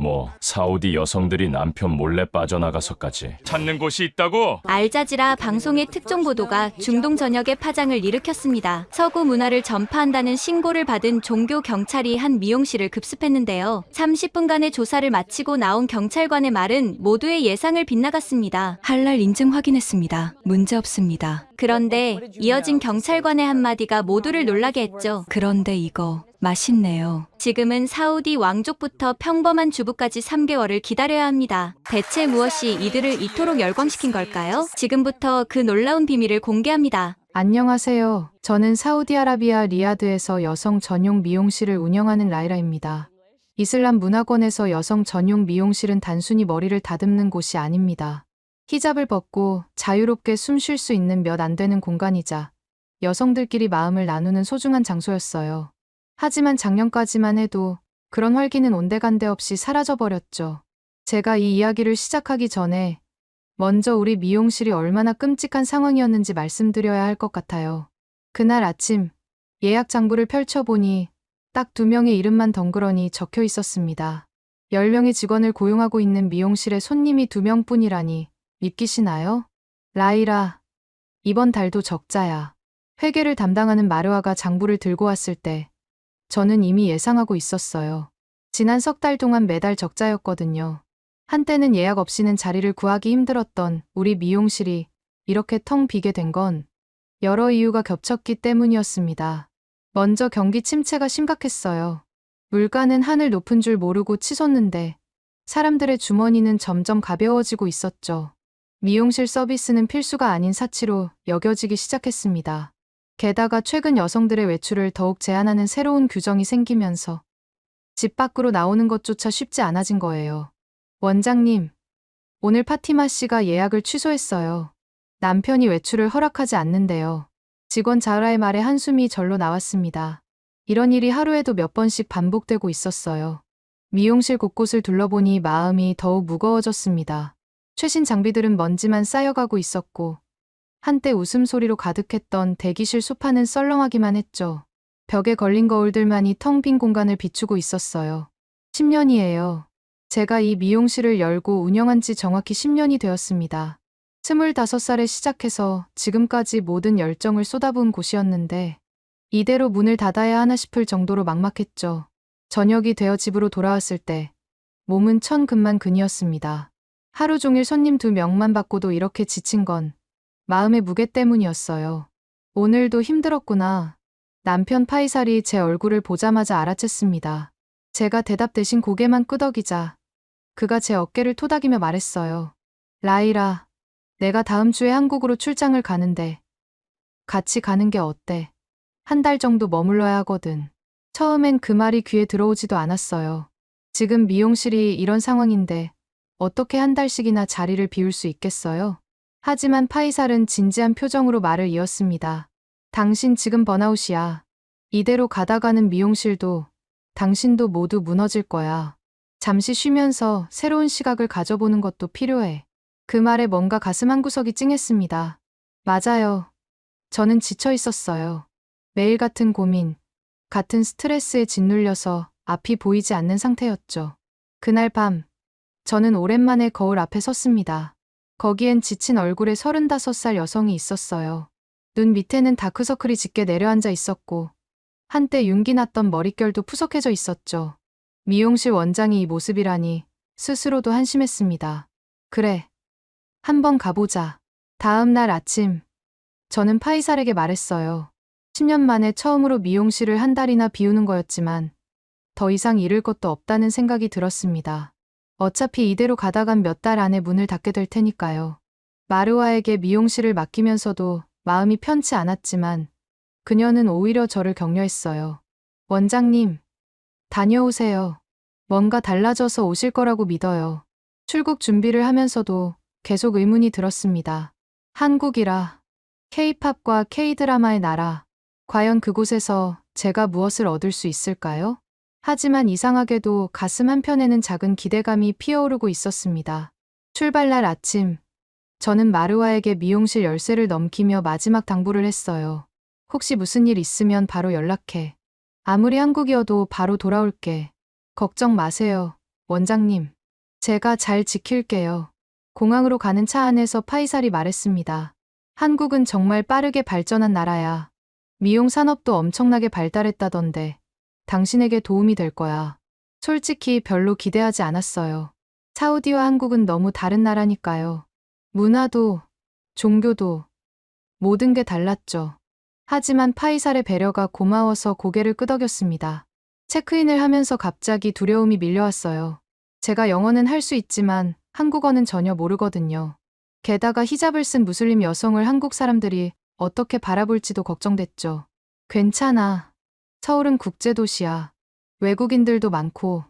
뭐 사우디 여성들이 남편 몰래 빠져나가서까지 찾는 곳이 있다고? 알자지라 방송의 특종 보도가 중동 전역에 파장을 일으켰습니다. 서구 문화를 전파한다는 신고를 받은 종교 경찰이 한 미용실을 급습했는데요. 30분간의 조사를 마치고 나온 경찰관의 말은 모두의 예상을 빗나갔습니다. 할랄 인증 확인했습니다. 문제 없습니다. 그런데 이어진 경찰관의 한마디가 모두를 놀라게 했죠. 그런데 이거 맛있네요. 지금은 사우디 왕족부터 평범한 주부까지 3개월을 기다려야 합니다. 대체 무엇이 이들을 이토록 열광시킨 걸까요? 지금부터 그 놀라운 비밀을 공개합니다. 안녕하세요. 저는 사우디아라비아 리야드에서 여성 전용 미용실을 운영하는 라이라입니다. 이슬람 문화권에서 여성 전용 미용실은 단순히 머리를 다듬는 곳이 아닙니다. 히잡을 벗고 자유롭게 숨 쉴 수 있는 몇 안 되는 공간이자 여성들끼리 마음을 나누는 소중한 장소였어요. 하지만 작년까지만 해도 그런 활기는 온데간데 없이 사라져버렸죠. 제가 이 이야기를 시작하기 전에 먼저 우리 미용실이 얼마나 끔찍한 상황이었는지 말씀드려야 할 것 같아요. 그날 아침 예약 장부를 펼쳐보니 딱 2명의 이름만 덩그러니 적혀 있었습니다. 10명의 직원을 고용하고 있는 미용실에 손님이 2명뿐이라니 믿기시나요? 라이라, 이번 달도 적자야. 회계를 담당하는 마르아가 장부를 들고 왔을 때 저는 이미 예상하고 있었어요. 지난 석 달 동안 매달 적자였거든요. 한때는 예약 없이는 자리를 구하기 힘들었던 우리 미용실이 이렇게 텅 비게 된 건 여러 이유가 겹쳤기 때문이었습니다. 먼저 경기 침체가 심각했어요. 물가는 하늘 높은 줄 모르고 치솟는데 사람들의 주머니는 점점 가벼워지고 있었죠. 미용실 서비스는 필수가 아닌 사치로 여겨지기 시작했습니다. 게다가 최근 여성들의 외출을 더욱 제한하는 새로운 규정이 생기면서 집 밖으로 나오는 것조차 쉽지 않아진 거예요. 원장님, 오늘 파티마 씨가 예약을 취소했어요. 남편이 외출을 허락하지 않는데요. 직원 자라의 말에 한숨이 절로 나왔습니다. 이런 일이 하루에도 몇 번씩 반복되고 있었어요. 미용실 곳곳을 둘러보니 마음이 더욱 무거워졌습니다. 최신 장비들은 먼지만 쌓여가고 있었고 한때 웃음소리로 가득했던 대기실 소파는 썰렁하기만 했죠. 벽에 걸린 거울들만이 텅 빈 공간을 비추고 있었어요. 10년이에요. 제가 이 미용실을 열고 운영한 지 정확히 10년이 되었습니다. 25살에 시작해서 지금까지 모든 열정을 쏟아부은 곳이었는데 이대로 문을 닫아야 하나 싶을 정도로 막막했죠. 저녁이 되어 집으로 돌아왔을 때 몸은 천근만근이었습니다. 하루 종일 손님 2명만 받고도 이렇게 지친 건 마음의 무게 때문이었어요. 오늘도 힘들었구나. 남편 파이살이 제 얼굴을 보자마자 알아챘습니다. 제가 대답 대신 고개만 끄덕이자 그가 제 어깨를 토닥이며 말했어요. 라이라, 내가 다음 주에 한국으로 출장을 가는데 같이 가는 게 어때? 1달 정도 머물러야 하거든. 처음엔 그 말이 귀에 들어오지도 않았어요. 지금 미용실이 이런 상황인데 어떻게 1달씩이나 자리를 비울 수 있겠어요? 하지만 파이살은 진지한 표정으로 말을 이었습니다. 당신 지금 번아웃이야. 이대로 가다가는 미용실도 당신도 모두 무너질 거야. 잠시 쉬면서 새로운 시각을 가져보는 것도 필요해. 그 말에 뭔가 가슴 한구석이 찡했습니다. 맞아요. 저는 지쳐 있었어요. 매일 같은 고민, 같은 스트레스에 짓눌려서 앞이 보이지 않는 상태였죠. 그날 밤, 저는 오랜만에 거울 앞에 섰습니다. 거기엔 지친 얼굴의 35살 여성이 있었어요. 눈 밑에는 다크서클이 짙게 내려앉아 있었고 한때 윤기 났던 머릿결도 푸석해져 있었죠. 미용실 원장이 이 모습이라니 스스로도 한심했습니다. 그래, 한번 가보자. 다음 날 아침, 저는 파이살에게 말했어요. 10년 만에 처음으로 미용실을 1달이나 비우는 거였지만 더 이상 잃을 것도 없다는 생각이 들었습니다. 어차피 이대로 가다간 몇 달 안에 문을 닫게 될 테니까요. 마르와에게 미용실을 맡기면서도 마음이 편치 않았지만 그녀는 오히려 저를 격려했어요. 원장님, 다녀오세요. 뭔가 달라져서 오실 거라고 믿어요. 출국 준비를 하면서도 계속 의문이 들었습니다. 한국이라, K-팝과 K-드라마의 나라, 과연 그곳에서 제가 무엇을 얻을 수 있을까요? 하지만 이상하게도 가슴 한편에는 작은 기대감이 피어오르고 있었습니다. 출발날 아침, 저는 마르와에게 미용실 열쇠를 넘기며 마지막 당부를 했어요. 혹시 무슨 일 있으면 바로 연락해. 아무리 한국이어도 바로 돌아올게. 걱정 마세요, 원장님, 제가 잘 지킬게요. 공항으로 가는 차 안에서 파이살이 말했습니다. 한국은 정말 빠르게 발전한 나라야. 미용 산업도 엄청나게 발달했다던데 당신에게 도움이 될 거야. 솔직히 별로 기대하지 않았어요. 사우디와 한국은 너무 다른 나라니까요. 문화도, 종교도, 모든 게 달랐죠. 하지만 파이살의 배려가 고마워서 고개를 끄덕였습니다. 체크인을 하면서 갑자기 두려움이 밀려왔어요. 제가 영어는 할 수 있지만 한국어는 전혀 모르거든요. 게다가 히잡을 쓴 무슬림 여성을 한국 사람들이 어떻게 바라볼지도 걱정됐죠. 괜찮아. 서울은 국제도시야. 외국인들도 많고.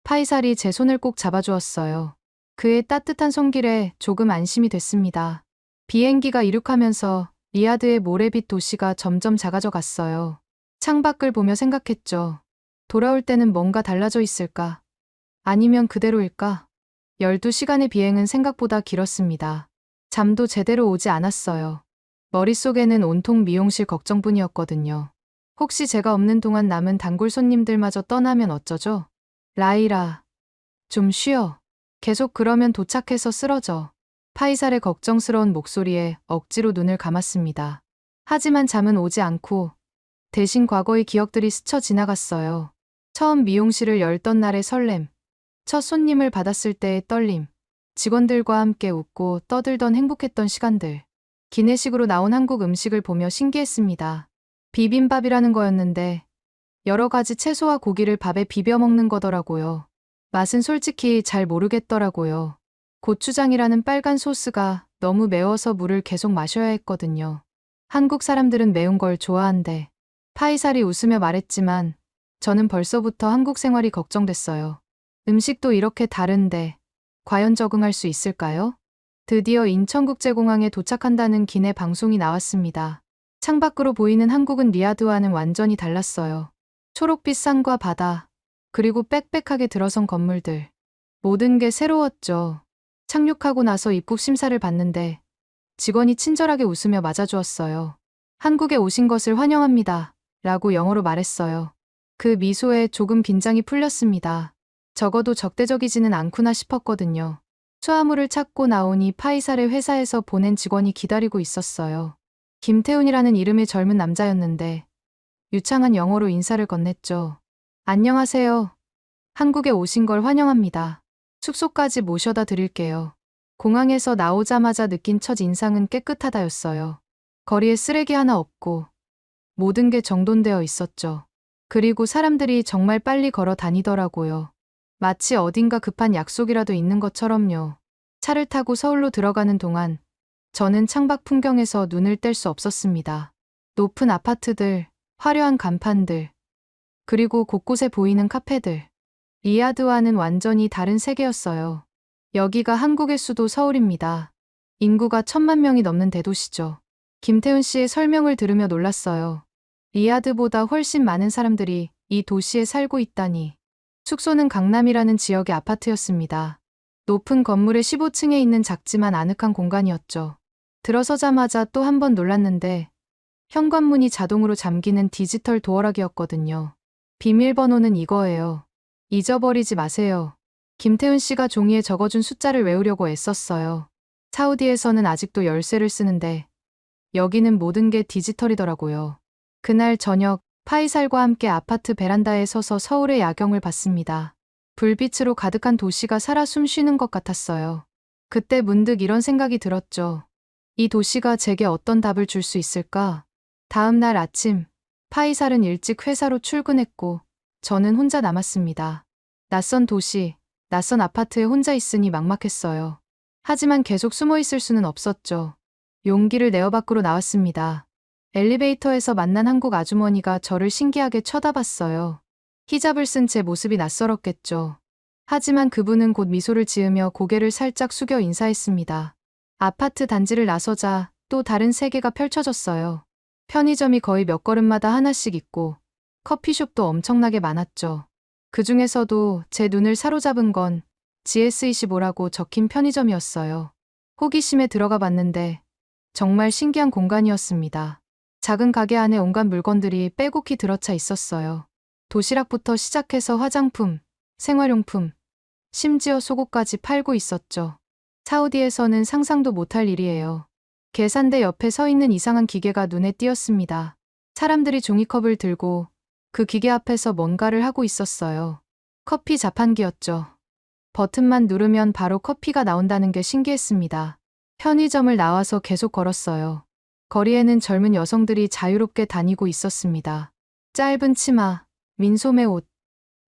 파이살이 제 손을 꼭 잡아주었어요. 그의 따뜻한 손길에 조금 안심이 됐습니다. 비행기가 이륙하면서 리야드의 모래빛 도시가 점점 작아져 갔어요. 창밖을 보며 생각했죠. 돌아올 때는 뭔가 달라져 있을까? 아니면 그대로일까? 12시간의 비행은 생각보다 길었습니다. 잠도 제대로 오지 않았어요. 머릿속에는 온통 미용실 걱정뿐이었거든요. 혹시 제가 없는 동안 남은 단골 손님들마저 떠나면 어쩌죠? 라이라, 좀 쉬어. 계속 그러면 도착해서 쓰러져. 파이살의 걱정스러운 목소리에 억지로 눈을 감았습니다. 하지만 잠은 오지 않고 대신 과거의 기억들이 스쳐 지나갔어요. 처음 미용실을 열던 날의 설렘, 첫 손님을 받았을 때의 떨림, 직원들과 함께 웃고 떠들던 행복했던 시간들. 기내식으로 나온 한국 음식을 보며 신기했습니다. 비빔밥이라는 거였는데 여러 가지 채소와 고기를 밥에 비벼 먹는 거더라고요. 맛은 솔직히 잘 모르겠더라고요. 고추장이라는 빨간 소스가 너무 매워서 물을 계속 마셔야 했거든요. 한국 사람들은 매운 걸 좋아한대. 파이살이 웃으며 말했지만 저는 벌써부터 한국 생활이 걱정됐어요. 음식도 이렇게 다른데 과연 적응할 수 있을까요? 드디어 인천국제공항에 도착한다는 기내 방송이 나왔습니다. 창밖으로 보이는 한국은 리야드와는 완전히 달랐어요. 초록빛 산과 바다, 그리고 빽빽하게 들어선 건물들. 모든 게 새로웠죠. 착륙하고 나서 입국 심사를 받는데 직원이 친절하게 웃으며 맞아주었어요. 한국에 오신 것을 환영합니다. 라고 영어로 말했어요. 그 미소에 조금 긴장이 풀렸습니다. 적어도 적대적이지는 않구나 싶었거든요. 수화물을 찾고 나오니 파이살의 회사에서 보낸 직원이 기다리고 있었어요. 김태훈이라는 이름의 젊은 남자였는데 유창한 영어로 인사를 건넸죠. 안녕하세요. 한국에 오신 걸 환영합니다. 숙소까지 모셔다 드릴게요. 공항에서 나오자마자 느낀 첫 인상은 깨끗하다였어요. 거리에 쓰레기 하나 없고 모든 게 정돈되어 있었죠. 그리고 사람들이 정말 빨리 걸어 다니더라고요. 마치 어딘가 급한 약속이라도 있는 것처럼요. 차를 타고 서울로 들어가는 동안 저는 창밖 풍경에서 눈을 뗄 수 없었습니다. 높은 아파트들, 화려한 간판들, 그리고 곳곳에 보이는 카페들. 리야드와는 완전히 다른 세계였어요. 여기가 한국의 수도 서울입니다. 인구가 1,000만 명이 넘는 대도시죠. 김태훈 씨의 설명을 들으며 놀랐어요. 리야드보다 훨씬 많은 사람들이 이 도시에 살고 있다니. 숙소는 강남이라는 지역의 아파트였습니다. 높은 건물의 15층에 있는 작지만 아늑한 공간이었죠. 들어서자마자 또 한 번 놀랐는데 현관문이 자동으로 잠기는 디지털 도어락이었거든요. 비밀번호는 이거예요. 잊어버리지 마세요. 김태훈 씨가 종이에 적어준 숫자를 외우려고 애썼어요. 사우디에서는 아직도 열쇠를 쓰는데 여기는 모든 게 디지털이더라고요. 그날 저녁 파이살과 함께 아파트 베란다에 서서 서울의 야경을 봤습니다. 불빛으로 가득한 도시가 살아 숨쉬는 것 같았어요. 그때 문득 이런 생각이 들었죠. 이 도시가 제게 어떤 답을 줄 수 있을까? 다음 날 아침, 파이살은 일찍 회사로 출근했고 저는 혼자 남았습니다. 낯선 도시, 낯선 아파트에 혼자 있으니 막막했어요. 하지만 계속 숨어 있을 수는 없었죠. 용기를 내어 밖으로 나왔습니다. 엘리베이터에서 만난 한국 아주머니가 저를 신기하게 쳐다봤어요. 히잡을 쓴 제 모습이 낯설었겠죠. 하지만 그분은 곧 미소를 지으며 고개를 살짝 숙여 인사했습니다. 아파트 단지를 나서자 또 다른 세계가 펼쳐졌어요. 편의점이 거의 몇 걸음마다 하나씩 있고 커피숍도 엄청나게 많았죠. 그 중에서도 제 눈을 사로잡은 건 GS25라고 적힌 편의점이었어요. 호기심에 들어가 봤는데 정말 신기한 공간이었습니다. 작은 가게 안에 온갖 물건들이 빼곡히 들어차 있었어요. 도시락부터 시작해서 화장품, 생활용품, 심지어 속옷까지 팔고 있었죠. 사우디에서는 상상도 못할 일이에요. 계산대 옆에 서 있는 이상한 기계가 눈에 띄었습니다. 사람들이 종이컵을 들고 그 기계 앞에서 뭔가를 하고 있었어요. 커피 자판기였죠. 버튼만 누르면 바로 커피가 나온다는 게 신기했습니다. 편의점을 나와서 계속 걸었어요. 거리에는 젊은 여성들이 자유롭게 다니고 있었습니다. 짧은 치마, 민소매 옷,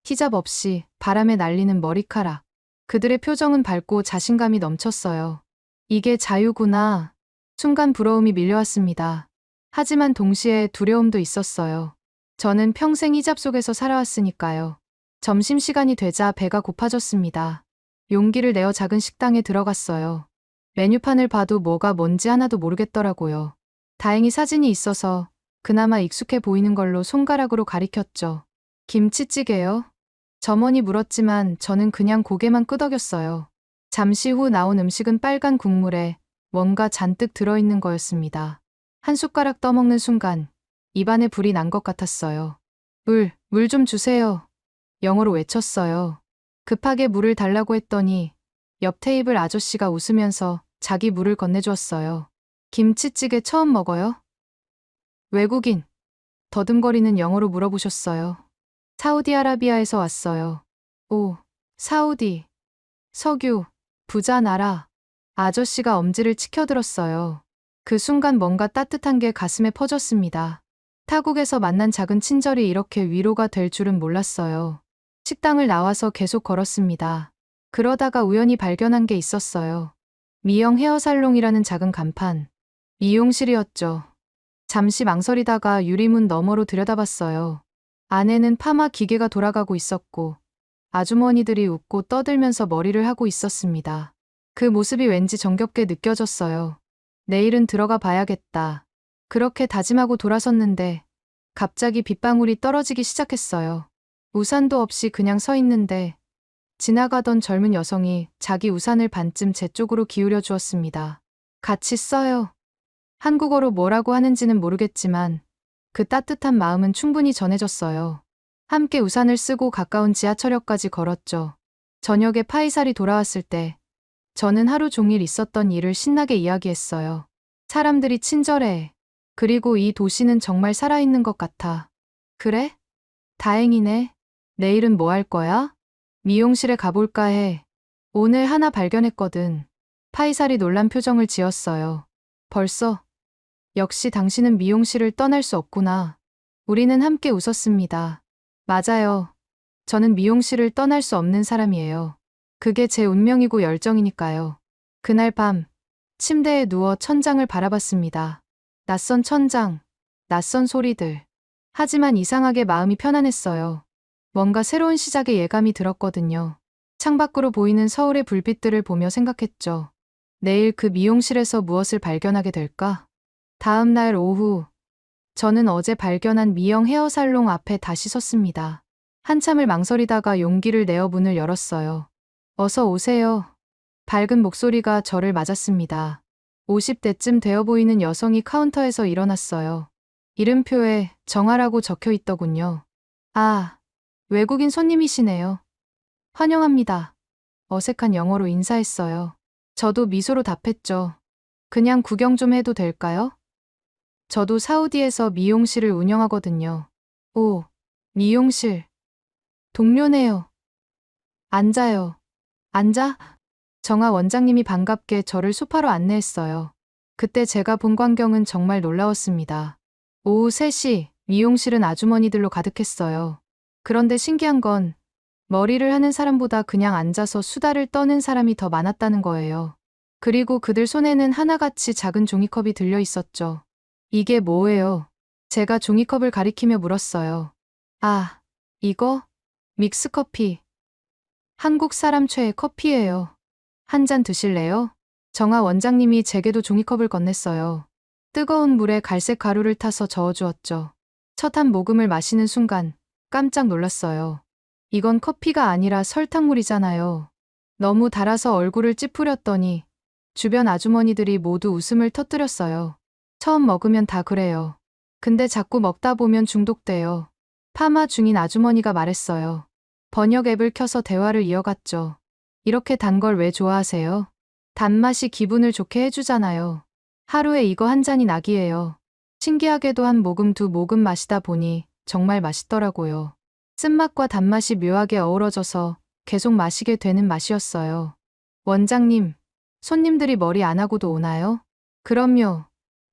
히잡 없이 바람에 날리는 머리카락. 그들의 표정은 밝고 자신감이 넘쳤어요. 이게 자유구나. 순간 부러움이 밀려왔습니다. 하지만 동시에 두려움도 있었어요. 저는 평생 히잡 속에서 살아왔으니까요. 점심시간이 되자 배가 고파졌습니다. 용기를 내어 작은 식당에 들어갔어요. 메뉴판을 봐도 뭐가 뭔지 하나도 모르겠더라고요. 다행히 사진이 있어서 그나마 익숙해 보이는 걸로 손가락으로 가리켰죠. 김치찌개요? 점원이 물었지만 저는 그냥 고개만 끄덕였어요. 잠시 후 나온 음식은 빨간 국물에 뭔가 잔뜩 들어있는 거였습니다. 한 숟가락 떠먹는 순간 입안에 불이 난 것 같았어요. 물 좀 주세요. 영어로 외쳤어요. 급하게 물을 달라고 했더니 옆 테이블 아저씨가 웃으면서 자기 물을 건네주었어요. 김치찌개 처음 먹어요? 외국인. 더듬거리는 영어로 물어보셨어요. 사우디아라비아에서 왔어요. 오, 사우디. 석유, 부자 나라. 아저씨가 엄지를 치켜들었어요. 그 순간 뭔가 따뜻한 게 가슴에 퍼졌습니다. 타국에서 만난 작은 친절이 이렇게 위로가 될 줄은 몰랐어요. 식당을 나와서 계속 걸었습니다. 그러다가 우연히 발견한 게 있었어요. 미영 헤어살롱이라는 작은 간판. 미용실이었죠. 잠시 망설이다가 유리문 너머로 들여다봤어요. 안에는 파마 기계가 돌아가고 있었고 아주머니들이 웃고 떠들면서 머리를 하고 있었습니다. 그 모습이 왠지 정겹게 느껴졌어요. 내일은 들어가 봐야겠다. 그렇게 다짐하고 돌아섰는데 갑자기 빗방울이 떨어지기 시작했어요. 우산도 없이 그냥 서 있는데 지나가던 젊은 여성이 자기 우산을 반쯤 제 쪽으로 기울여 주었습니다. 같이 써요. 한국어로 뭐라고 하는지는 모르겠지만 그 따뜻한 마음은 충분히 전해졌어요. 함께 우산을 쓰고 가까운 지하철역까지 걸었죠. 저녁에 파이살이 돌아왔을 때 저는 하루 종일 있었던 일을 신나게 이야기했어요. 사람들이 친절해. 그리고 이 도시는 정말 살아있는 것 같아. 그래? 다행이네. 내일은 뭐 할 거야? 미용실에 가볼까 해. 오늘 하나 발견했거든. 파이살이 놀란 표정을 지었어요. 벌써? 역시 당신은 미용실을 떠날 수 없구나. 우리는 함께 웃었습니다. 맞아요. 저는 미용실을 떠날 수 없는 사람이에요. 그게 제 운명이고 열정이니까요. 그날 밤, 침대에 누워 천장을 바라봤습니다. 낯선 천장, 낯선 소리들. 하지만 이상하게 마음이 편안했어요. 뭔가 새로운 시작의 예감이 들었거든요. 창밖으로 보이는 서울의 불빛들을 보며 생각했죠. 내일 그 미용실에서 무엇을 발견하게 될까? 다음 날 오후, 저는 어제 발견한 미영 헤어살롱 앞에 다시 섰습니다. 한참을 망설이다가 용기를 내어 문을 열었어요. 어서 오세요. 밝은 목소리가 저를 맞았습니다. 50대쯤 되어 보이는 여성이 카운터에서 일어났어요. 이름표에 정아라고 적혀 있더군요. 아, 외국인 손님이시네요. 환영합니다. 어색한 영어로 인사했어요. 저도 미소로 답했죠. 그냥 구경 좀 해도 될까요? 저도 사우디에서 미용실을 운영하거든요. 오, 미용실. 동료네요. 앉아요. 앉아? 정아 원장님이 반갑게 저를 소파로 안내했어요. 그때 제가 본 광경은 정말 놀라웠습니다. 오후 3시, 미용실은 아주머니들로 가득했어요. 그런데 신기한 건 머리를 하는 사람보다 그냥 앉아서 수다를 떠는 사람이 더 많았다는 거예요. 그리고 그들 손에는 하나같이 작은 종이컵이 들려 있었죠. 이게 뭐예요? 제가 종이컵을 가리키며 물었어요. 아, 이거? 믹스커피. 한국 사람 최애 커피예요. 한 잔 드실래요? 정아 원장님이 제게도 종이컵을 건넸어요. 뜨거운 물에 갈색 가루를 타서 저어주었죠. 첫 한 모금을 마시는 순간 깜짝 놀랐어요. 이건 커피가 아니라 설탕물이잖아요. 너무 달아서 얼굴을 찌푸렸더니 주변 아주머니들이 모두 웃음을 터뜨렸어요. 처음 먹으면 다 그래요. 근데 자꾸 먹다 보면 중독돼요. 파마 중인 아주머니가 말했어요. 번역 앱을 켜서 대화를 이어갔죠. 이렇게 단 걸 왜 좋아하세요? 단맛이 기분을 좋게 해주잖아요. 하루에 이거 한 잔이 낙이에요. 신기하게도 한 모금 두 모금 마시다 보니 정말 맛있더라고요. 쓴맛과 단맛이 묘하게 어우러져서 계속 마시게 되는 맛이었어요. 원장님, 손님들이 머리 안 하고도 오나요? 그럼요.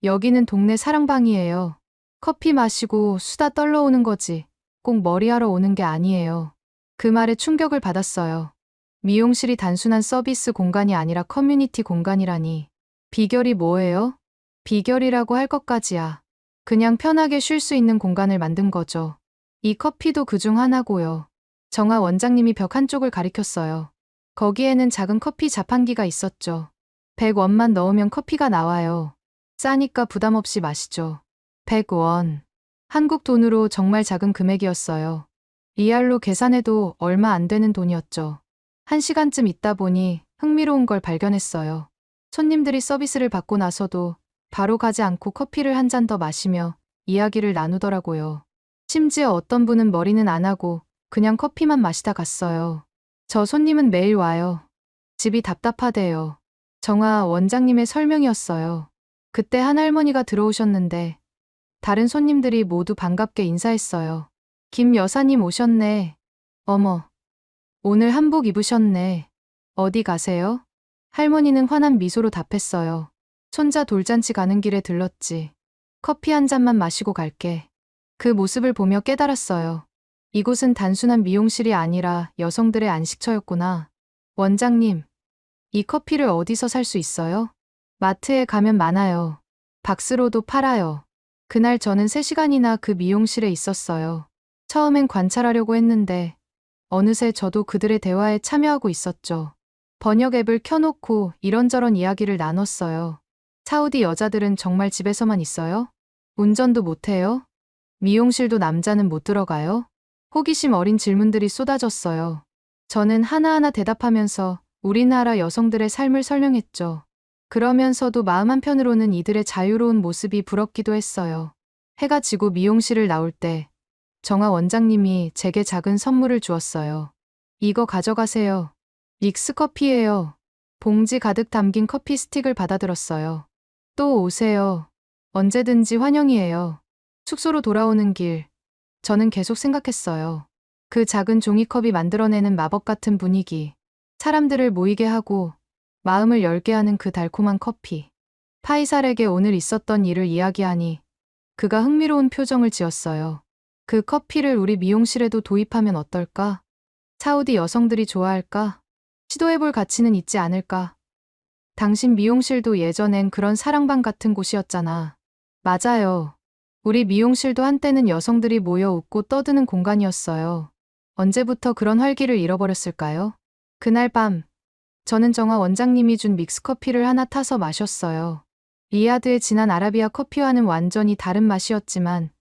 여기는 동네 사랑방이에요. 커피 마시고 수다 떨러 오는 거지. 꼭 머리하러 오는 게 아니에요. 그 말에 충격을 받았어요. 미용실이 단순한 서비스 공간이 아니라 커뮤니티 공간이라니. 비결이 뭐예요? 비결이라고 할 것까지야. 그냥 편하게 쉴 수 있는 공간을 만든 거죠. 이 커피도 그중 하나고요. 정아 원장님이 벽 한쪽을 가리켰어요. 거기에는 작은 커피 자판기가 있었죠. 100원만 넣으면 커피가 나와요. 싸니까 부담 없이 마시죠. 100원. 한국 돈으로 정말 작은 금액이었어요. 리알로 계산해도 얼마 안 되는 돈이었죠. 1시간쯤 있다 보니 흥미로운 걸 발견했어요. 손님들이 서비스를 받고 나서도 바로 가지 않고 커피를 한 잔 더 마시며 이야기를 나누더라고요. 심지어 어떤 분은 머리는 안 하고 그냥 커피만 마시다 갔어요. 저 손님은 매일 와요. 집이 답답하대요. 정아 원장님의 설명이었어요. 그때 한 할머니가 들어오셨는데 다른 손님들이 모두 반갑게 인사했어요. 김 여사님 오셨네. 어머, 오늘 한복 입으셨네. 어디 가세요? 할머니는 환한 미소로 답했어요. 손자 돌잔치 가는 길에 들렀지. 커피 한 잔만 마시고 갈게. 그 모습을 보며 깨달았어요. 이곳은 단순한 미용실이 아니라 여성들의 안식처였구나. 원장님, 이 커피를 어디서 살 수 있어요? 마트에 가면 많아요. 박스로도 팔아요. 그날 저는 3시간이나 그 미용실에 있었어요. 처음엔 관찰하려고 했는데 어느새 저도 그들의 대화에 참여하고 있었죠. 번역 앱을 켜놓고 이런저런 이야기를 나눴어요. 사우디 여자들은 정말 집에서만 있어요? 운전도 못해요? 미용실도 남자는 못 들어가요? 호기심 어린 질문들이 쏟아졌어요. 저는 하나하나 대답하면서 우리나라 여성들의 삶을 설명했죠. 그러면서도 마음 한편으로는 이들의 자유로운 모습이 부럽기도 했어요. 해가 지고 미용실을 나올 때 정아 원장님이 제게 작은 선물을 주었어요. 이거 가져가세요. 믹스커피예요. 봉지 가득 담긴 커피 스틱을 받아들었어요. 또 오세요. 언제든지 환영이에요. 숙소로 돌아오는 길, 저는 계속 생각했어요. 그 작은 종이컵이 만들어내는 마법 같은 분위기, 사람들을 모이게 하고 마음을 열게 하는 그 달콤한 커피. 파이살에게 오늘 있었던 일을 이야기하니 그가 흥미로운 표정을 지었어요. 그 커피를 우리 미용실에도 도입하면 어떨까? 사우디 여성들이 좋아할까? 시도해볼 가치는 있지 않을까? 당신 미용실도 예전엔 그런 사랑방 같은 곳이었잖아. 맞아요. 우리 미용실도 한때는 여성들이 모여 웃고 떠드는 공간이었어요. 언제부터 그런 활기를 잃어버렸을까요? 그날 밤, 저는 정아 원장님이 준 믹스커피를 하나 타서 마셨어요. 리야드의 진한 아라비아 커피와는 완전히 다른 맛이었지만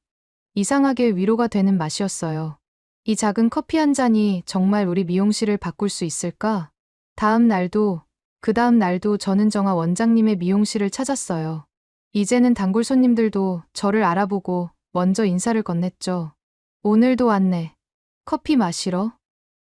이상하게 위로가 되는 맛이었어요. 이 작은 커피 한 잔이 정말 우리 미용실을 바꿀 수 있을까? 다음 날도, 그 다음 날도 저는 정아 원장님의 미용실을 찾았어요. 이제는 단골 손님들도 저를 알아보고 먼저 인사를 건넸죠. 오늘도 왔네. 커피 마시러?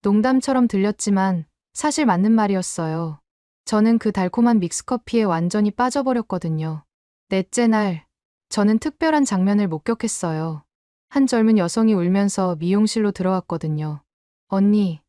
농담처럼 들렸지만 사실 맞는 말이었어요. 저는 그 달콤한 믹스커피에 완전히 빠져버렸거든요. 넷째 날, 저는 특별한 장면을 목격했어요. 한 젊은 여성이 울면서 미용실로 들어왔거든요. 언니,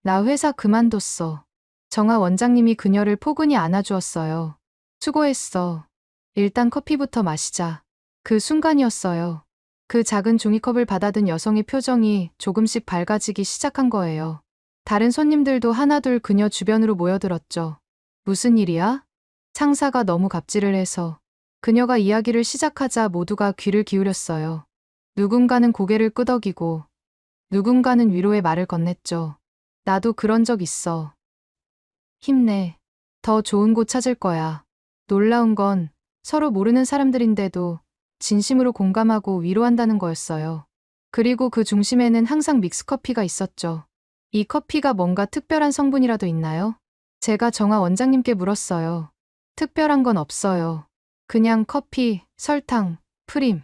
나 회사 그만뒀어. 정아 원장님이 그녀를 포근히 안아주었어요. 수고했어. 일단 커피부터 마시자. 그 순간이었어요. 그 작은 종이컵을 받아든 여성의 표정이 조금씩 밝아지기 시작한 거예요. 다른 손님들도 하나둘 그녀 주변으로 모여들었죠. 무슨 일이야? 상사가 너무 갑질을 해서. 그녀가 이야기를 시작하자 모두가 귀를 기울였어요. 누군가는 고개를 끄덕이고 누군가는 위로의 말을 건넸죠. 나도 그런 적 있어. 힘내. 더 좋은 곳 찾을 거야. 놀라운 건 서로 모르는 사람들인데도 진심으로 공감하고 위로한다는 거였어요. 그리고 그 중심에는 항상 믹스커피가 있었죠. 이 커피가 뭔가 특별한 성분이라도 있나요? 제가 정아 원장님께 물었어요. 특별한 건 없어요. 그냥 커피, 설탕, 프림.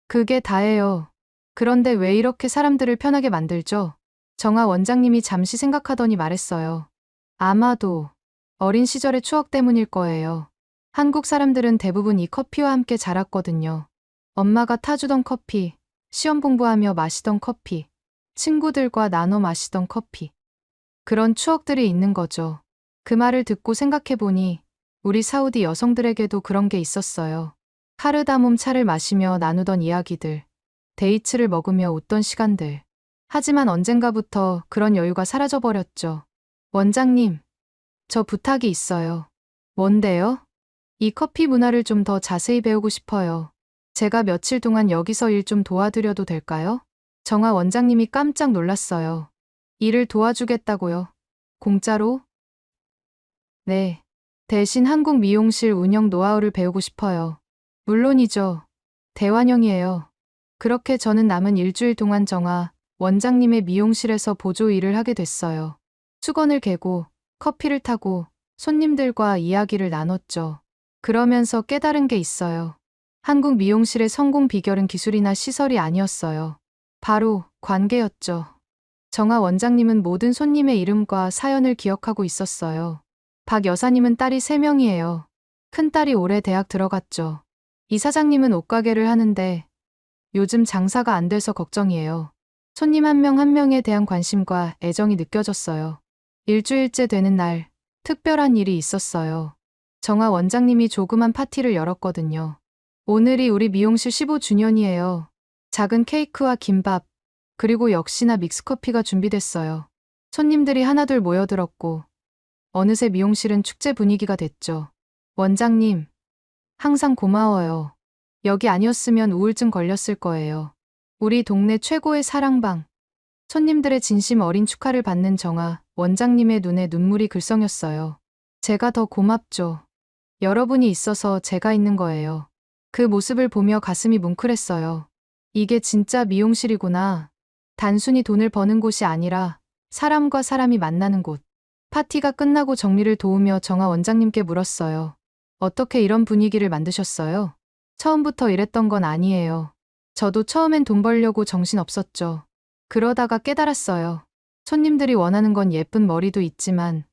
그게 다예요. 그런데 왜 이렇게 사람들을 편하게 만들죠? 정아 원장님이 잠시 생각하더니 말했어요. 아마도 어린 시절의 추억 때문일 거예요. 한국 사람들은 대부분 이 커피와 함께 자랐거든요. 엄마가 타주던 커피, 시험 공부하며 마시던 커피, 친구들과 나눠 마시던 커피. 그런 추억들이 있는 거죠. 그 말을 듣고 생각해보니 우리 사우디 여성들에게도 그런 게 있었어요. 카르다몬 차를 마시며 나누던 이야기들, 데이츠를 먹으며 웃던 시간들. 하지만 언젠가부터 그런 여유가 사라져버렸죠. 원장님, 저 부탁이 있어요. 뭔데요? 이 커피 문화를 좀 더 자세히 배우고 싶어요. 제가 며칠 동안 여기서 일 좀 도와드려도 될까요? 정아 원장님이 깜짝 놀랐어요. 일을 도와주겠다고요? 공짜로? 네. 대신 한국 미용실 운영 노하우를 배우고 싶어요. 물론이죠. 대환영이에요. 그렇게 저는 남은 일주일 동안 정아 원장님의 미용실에서 보조 일을 하게 됐어요. 수건을 개고 커피를 타고 손님들과 이야기를 나눴죠. 그러면서 깨달은 게 있어요. 한국 미용실의 성공 비결은 기술이나 시설이 아니었어요. 바로 관계였죠. 정아 원장님은 모든 손님의 이름과 사연을 기억하고 있었어요. 박 여사님은 딸이 3명이에요. 큰딸이 올해 대학 들어갔죠. 이 사장님은 옷가게를 하는데 요즘 장사가 안 돼서 걱정이에요. 손님 한 명 한 명에 대한 관심과 애정이 느껴졌어요. 일주일째 되는 날, 특별한 일이 있었어요. 정아 원장님이 조그만 파티를 열었거든요. 오늘이 우리 미용실 15주년이에요. 작은 케이크와 김밥, 그리고 역시나 믹스커피가 준비됐어요. 손님들이 하나둘 모여들었고, 어느새 미용실은 축제 분위기가 됐죠. 원장님, 항상 고마워요. 여기 아니었으면 우울증 걸렸을 거예요. 우리 동네 최고의 사랑방. 손님들의 진심 어린 축하를 받는 정아 원장님의 눈에 눈물이 글썽였어요. 제가 더 고맙죠. 여러분이 있어서 제가 있는 거예요. 그 모습을 보며 가슴이 뭉클했어요. 이게 진짜 미용실이구나. 단순히 돈을 버는 곳이 아니라 사람과 사람이 만나는 곳. 파티가 끝나고 정리를 도우며 정아 원장님께 물었어요. 어떻게 이런 분위기를 만드셨어요? 처음부터 이랬던 건 아니에요. 저도 처음엔 돈 벌려고 정신 없었죠. 그러다가 깨달았어요. 손님들이 원하는 건 예쁜 머리도 있지만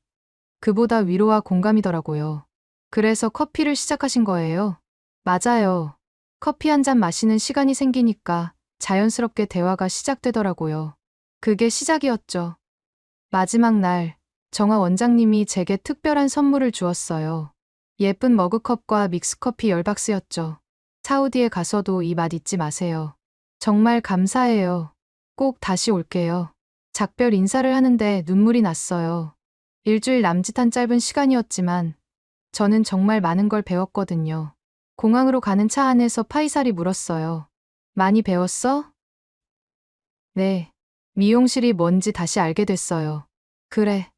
그보다 위로와 공감이더라고요. 그래서 커피를 시작하신 거예요? 맞아요. 커피 한 잔 마시는 시간이 생기니까 자연스럽게 대화가 시작되더라고요. 그게 시작이었죠. 마지막 날, 정아 원장님이 제게 특별한 선물을 주었어요. 예쁜 머그컵과 믹스커피 10박스였죠. 사우디에 가서도 이 맛 잊지 마세요. 정말 감사해요. 꼭 다시 올게요. 작별 인사를 하는데 눈물이 났어요. 일주일 남짓한 짧은 시간이었지만 저는 정말 많은 걸 배웠거든요. 공항으로 가는 차 안에서 파이살이 물었어요. 많이 배웠어? 네. 미용실이 뭔지 다시 알게 됐어요. 그래.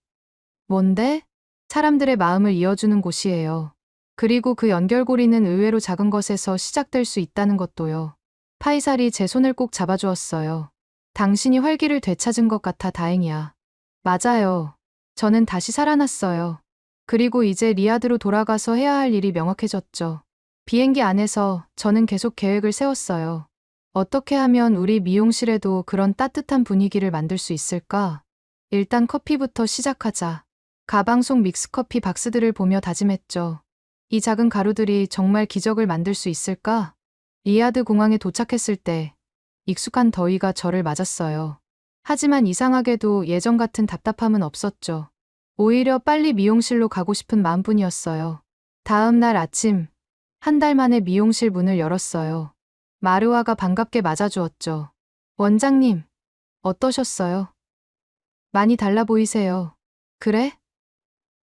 뭔데? 사람들의 마음을 이어주는 곳이에요. 그리고 그 연결고리는 의외로 작은 것에서 시작될 수 있다는 것도요. 파이살이 제 손을 꼭 잡아주었어요. 당신이 활기를 되찾은 것 같아 다행이야. 맞아요. 저는 다시 살아났어요. 그리고 이제 리야드로 돌아가서 해야 할 일이 명확해졌죠. 비행기 안에서 저는 계속 계획을 세웠어요. 어떻게 하면 우리 미용실에도 그런 따뜻한 분위기를 만들 수 있을까? 일단 커피부터 시작하자. 가방 속 믹스커피 박스들을 보며 다짐했죠. 이 작은 가루들이 정말 기적을 만들 수 있을까? 리야드 공항에 도착했을 때 익숙한 더위가 저를 맞았어요. 하지만 이상하게도 예전 같은 답답함은 없었죠. 오히려 빨리 미용실로 가고 싶은 마음뿐이었어요. 다음 날 아침, 1달 만에 미용실 문을 열었어요. 마르와가 반갑게 맞아주었죠. 원장님, 어떠셨어요? 많이 달라 보이세요. 그래?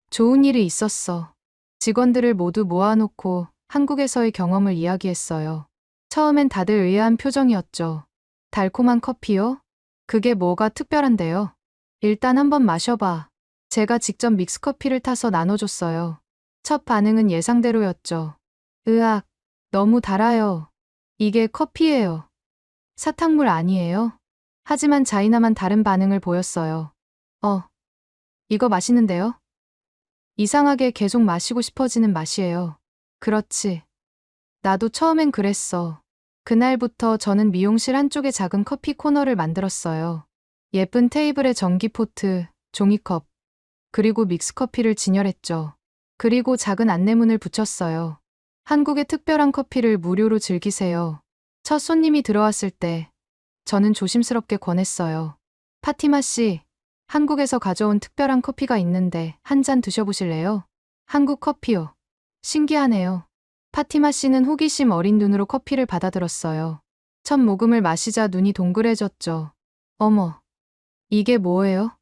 좋은 일이 있었어. 직원들을 모두 모아놓고 한국에서의 경험을 이야기했어요. 처음엔 다들 의아한 표정이었죠. 달콤한 커피요? 그게 뭐가 특별한데요? 일단 한번 마셔봐. 제가 직접 믹스커피를 타서 나눠줬어요. 첫 반응은 예상대로였죠. 으악, 너무 달아요. 이게 커피예요. 사탕물 아니에요? 하지만 자이나만 다른 반응을 보였어요. 이거 맛있는데요? 이상하게 계속 마시고 싶어지는 맛이에요. 그렇지. 나도 처음엔 그랬어. 그날부터 저는 미용실 한쪽에 작은 커피 코너를 만들었어요. 예쁜 테이블에 전기포트, 종이컵, 그리고 믹스커피를 진열했죠. 그리고 작은 안내문을 붙였어요. 한국의 특별한 커피를 무료로 즐기세요. 첫 손님이 들어왔을 때 저는 조심스럽게 권했어요. 파티마 씨, 한국에서 가져온 특별한 커피가 있는데 한 잔 드셔보실래요? 한국 커피요. 신기하네요. 파티마 씨는 호기심 어린 눈으로 커피를 받아들었어요. 첫 모금을 마시자 눈이 동그래졌죠. 어머, 이게 뭐예요?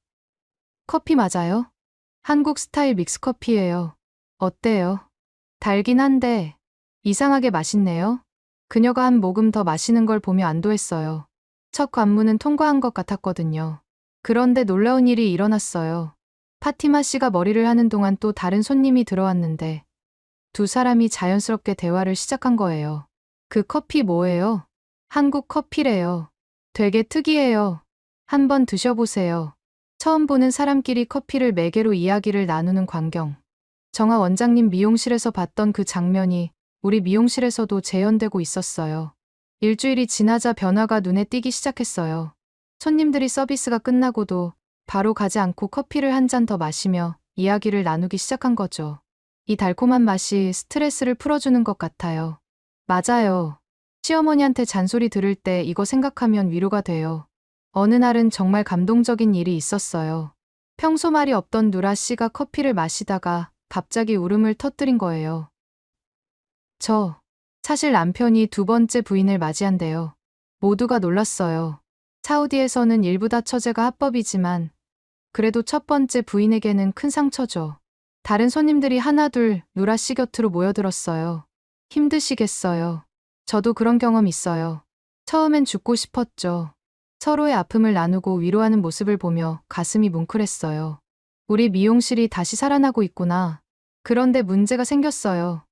커피 맞아요? 한국 스타일 믹스커피예요. 어때요? 달긴 한데 이상하게 맛있네요. 그녀가 한 모금 더 마시는 걸 보며 안도했어요. 첫 관문은 통과한 것 같았거든요. 그런데 놀라운 일이 일어났어요. 파티마 씨가 머리를 하는 동안 또 다른 손님이 들어왔는데 두 사람이 자연스럽게 대화를 시작한 거예요. 그 커피 뭐예요? 한국 커피래요. 되게 특이해요. 한번 드셔보세요. 처음 보는 사람끼리 커피를 매개로 이야기를 나누는 광경. 정아 원장님 미용실에서 봤던 그 장면이 우리 미용실에서도 재현되고 있었어요. 일주일이 지나자 변화가 눈에 띄기 시작했어요. 손님들이 서비스가 끝나고도 바로 가지 않고 커피를 한 잔 더 마시며 이야기를 나누기 시작한 거죠. 이 달콤한 맛이 스트레스를 풀어주는 것 같아요. 맞아요. 시어머니한테 잔소리 들을 때 이거 생각하면 위로가 돼요. 어느 날은 정말 감동적인 일이 있었어요. 평소 말이 없던 누라 씨가 커피를 마시다가 갑자기 울음을 터뜨린 거예요. 사실 남편이 두 번째 부인을 맞이한대요. 모두가 놀랐어요. 사우디에서는 일부 다처제가 합법이지만 그래도 첫 번째 부인에게는 큰 상처죠. 다른 손님들이 하나둘 누라 씨 곁으로 모여들었어요. 힘드시겠어요. 저도 그런 경험 있어요. 처음엔 죽고 싶었죠. 서로의 아픔을 나누고 위로하는 모습을 보며 가슴이 뭉클했어요. 우리 미용실이 다시 살아나고 있구나. 그런데 문제가 생겼어요.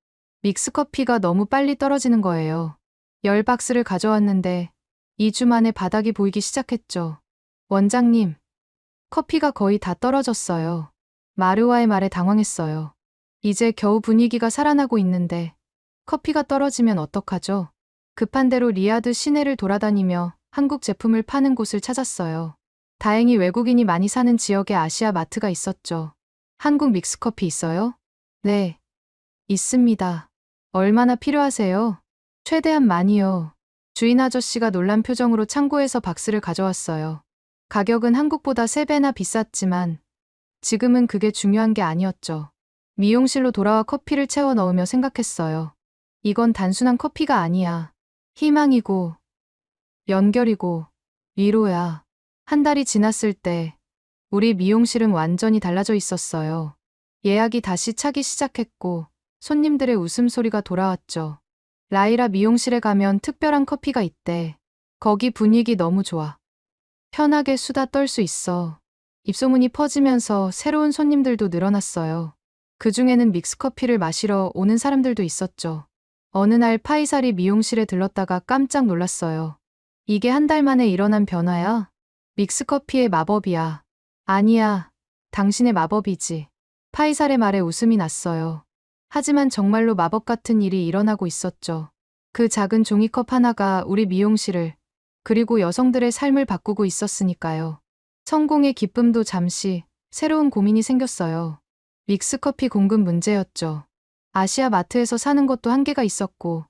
믹스커피가 너무 빨리 떨어지는 거예요. 10박스를 가져왔는데 2주 만에 바닥이 보이기 시작했죠. 원장님, 커피가 거의 다 떨어졌어요. 마르와의 말에 당황했어요. 이제 겨우 분위기가 살아나고 있는데 커피가 떨어지면 어떡하죠? 급한 대로 리야드 시내를 돌아다니며 한국 제품을 파는 곳을 찾았어요. 다행히 외국인이 많이 사는 지역에 아시아 마트가 있었죠. 한국 믹스커피 있어요? 네, 있습니다. 얼마나 필요하세요? 최대한 많이요. 주인 아저씨가 놀란 표정으로 창고에서 박스를 가져왔어요. 가격은 한국보다 3배나 비쌌지만 지금은 그게 중요한 게 아니었죠. 미용실로 돌아와 커피를 채워 넣으며 생각했어요. 이건 단순한 커피가 아니야. 희망이고 연결이고 위로야. 한 달이 지났을 때 우리 미용실은 완전히 달라져 있었어요. 예약이 다시 차기 시작했고 손님들의 웃음소리가 돌아왔죠. 라이라 미용실에 가면 특별한 커피가 있대. 거기 분위기 너무 좋아. 편하게 수다 떨 수 있어. 입소문이 퍼지면서 새로운 손님들도 늘어났어요. 그 중에는 믹스커피를 마시러 오는 사람들도 있었죠. 어느 날 파이살이 미용실에 들렀다가 깜짝 놀랐어요. 이게 한 달 만에 일어난 변화야? 믹스커피의 마법이야. 아니야, 당신의 마법이지. 파이살의 말에 웃음이 났어요. 하지만 정말로 마법 같은 일이 일어나고 있었죠. 그 작은 종이컵 하나가 우리 미용실을, 그리고 여성들의 삶을 바꾸고 있었으니까요. 성공의 기쁨도 잠시, 새로운 고민이 생겼어요. 믹스커피 공급 문제였죠. 아시아 마트에서 사는 것도 한계가 있었고,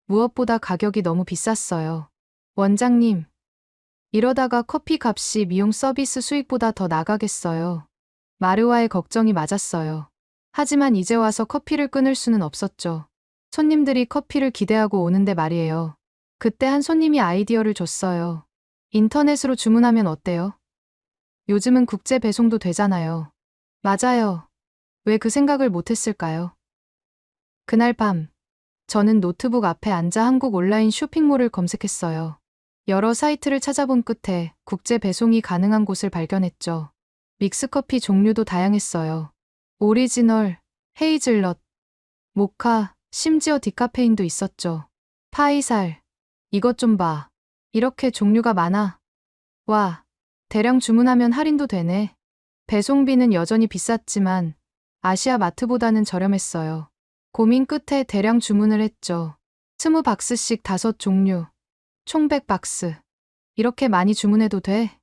무엇보다 가격이 너무 비쌌어요. 원장님, 이러다가 커피 값이 미용 서비스 수익보다 더 나가겠어요. 마르와의 걱정이 맞았어요. 하지만 이제 와서 커피를 끊을 수는 없었죠. 손님들이 커피를 기대하고 오는데 말이에요. 그때 한 손님이 아이디어를 줬어요. 인터넷으로 주문하면 어때요? 요즘은 국제 배송도 되잖아요. 맞아요. 왜 그 생각을 못했을까요? 그날 밤, 저는 노트북 앞에 앉아 한국 온라인 쇼핑몰을 검색했어요. 여러 사이트를 찾아본 끝에 국제 배송이 가능한 곳을 발견했죠. 믹스커피 종류도 다양했어요. 오리지널, 헤이즐넛, 모카, 심지어 디카페인도 있었죠. 파이살, 이것 좀 봐. 이렇게 종류가 많아. 와, 대량 주문하면 할인도 되네. 배송비는 여전히 비쌌지만 아시아 마트보다는 저렴했어요. 고민 끝에 대량 주문을 했죠. 20박스씩 5종류, 총 100박스. 이렇게 많이 주문해도 돼?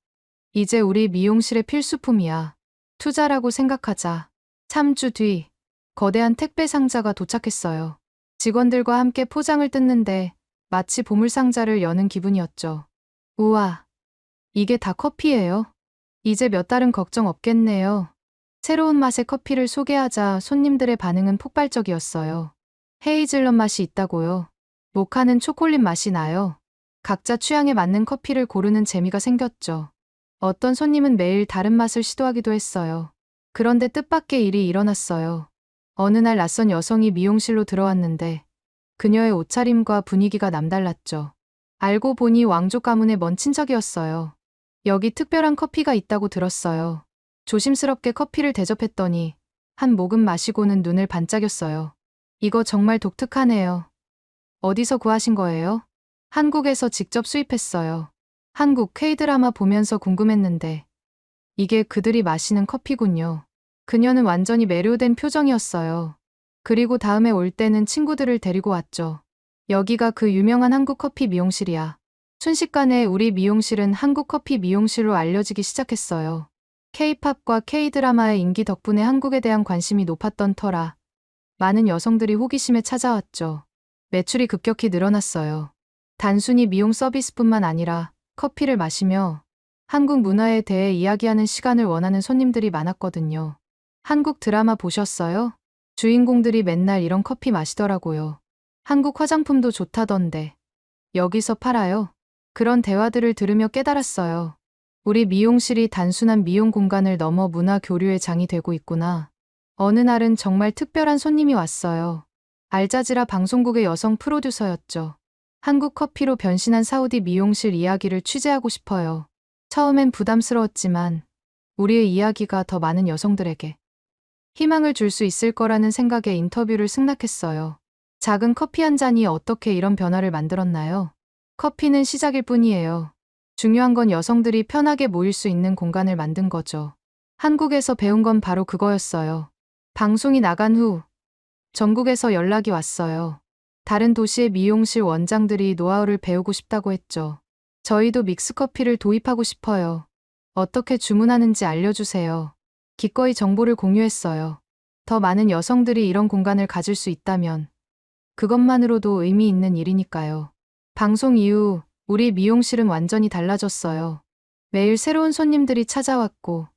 이제 우리 미용실의 필수품이야. 투자라고 생각하자. 3주 뒤, 거대한 택배 상자가 도착했어요. 직원들과 함께 포장을 뜯는데 마치 보물상자를 여는 기분이었죠. 우와, 이게 다 커피예요? 이제 몇 달은 걱정 없겠네요. 새로운 맛의 커피를 소개하자 손님들의 반응은 폭발적이었어요. 헤이즐넛 맛이 있다고요. 모카는 초콜릿 맛이 나요. 각자 취향에 맞는 커피를 고르는 재미가 생겼죠. 어떤 손님은 매일 다른 맛을 시도하기도 했어요. 그런데 뜻밖의 일이 일어났어요. 어느 날 낯선 여성이 미용실로 들어왔는데 그녀의 옷차림과 분위기가 남달랐죠. 알고 보니 왕족 가문의 먼 친척이었어요. 여기 특별한 커피가 있다고 들었어요. 조심스럽게 커피를 대접했더니 한 모금 마시고는 눈을 반짝였어요. 이거 정말 독특하네요. 어디서 구하신 거예요? 한국에서 직접 수입했어요. 한국 K-드라마 보면서 궁금했는데 이게 그들이 마시는 커피군요. 그녀는 완전히 매료된 표정이었어요. 그리고 다음에 올 때는 친구들을 데리고 왔죠. 여기가 그 유명한 한국 커피 미용실이야. 순식간에 우리 미용실은 한국 커피 미용실로 알려지기 시작했어요. K-팝과 K-드라마의 인기 덕분에 한국에 대한 관심이 높았던 터라 많은 여성들이 호기심에 찾아왔죠. 매출이 급격히 늘어났어요. 단순히 미용 서비스뿐만 아니라 커피를 마시며 한국 문화에 대해 이야기하는 시간을 원하는 손님들이 많았거든요. 한국 드라마 보셨어요? 주인공들이 맨날 이런 커피 마시더라고요. 한국 화장품도 좋다던데. 여기서 팔아요? 그런 대화들을 들으며 깨달았어요. 우리 미용실이 단순한 미용 공간을 넘어 문화 교류의 장이 되고 있구나. 어느 날은 정말 특별한 손님이 왔어요. 알자지라 방송국의 여성 프로듀서였죠. 한국 커피로 변신한 사우디 미용실 이야기를 취재하고 싶어요. 처음엔 부담스러웠지만 우리의 이야기가 더 많은 여성들에게 희망을 줄 수 있을 거라는 생각에 인터뷰를 승낙했어요. 작은 커피 한 잔이 어떻게 이런 변화를 만들었나요? 커피는 시작일 뿐이에요. 중요한 건 여성들이 편하게 모일 수 있는 공간을 만든 거죠. 한국에서 배운 건 바로 그거였어요. 방송이 나간 후 전국에서 연락이 왔어요. 다른 도시의 미용실 원장들이 노하우를 배우고 싶다고 했죠. 저희도 믹스커피를 도입하고 싶어요. 어떻게 주문하는지 알려주세요. 기꺼이 정보를 공유했어요. 더 많은 여성들이 이런 공간을 가질 수 있다면 그것만으로도 의미 있는 일이니까요. 방송 이후 우리 미용실은 완전히 달라졌어요. 매일 새로운 손님들이 찾아왔고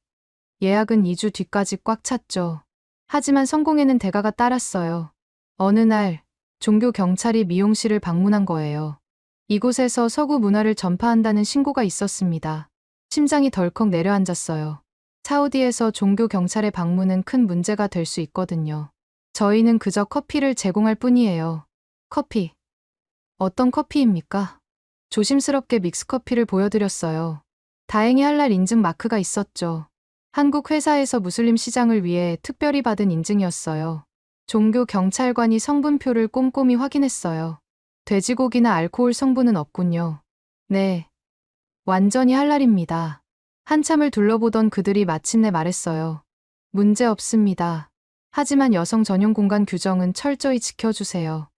예약은 2주 뒤까지 꽉 찼죠. 하지만 성공에는 대가가 따랐어요. 어느 날 종교 경찰이 미용실을 방문한 거예요. 이곳에서 서구 문화를 전파한다는 신고가 있었습니다. 심장이 덜컥 내려앉았어요. 사우디에서 종교 경찰의 방문은 큰 문제가 될 수 있거든요. 저희는 그저 커피를 제공할 뿐이에요. 커피. 어떤 커피입니까? 조심스럽게 믹스커피를 보여드렸어요. 다행히 할랄 인증 마크가 있었죠. 한국 회사에서 무슬림 시장을 위해 특별히 받은 인증이었어요. 종교 경찰관이 성분표를 꼼꼼히 확인했어요. 돼지고기나 알코올 성분은 없군요. 네. 완전히 할랄입니다. 한참을 둘러보던 그들이 마침내 말했어요. 문제 없습니다. 하지만 여성 전용 공간 규정은 철저히 지켜주세요.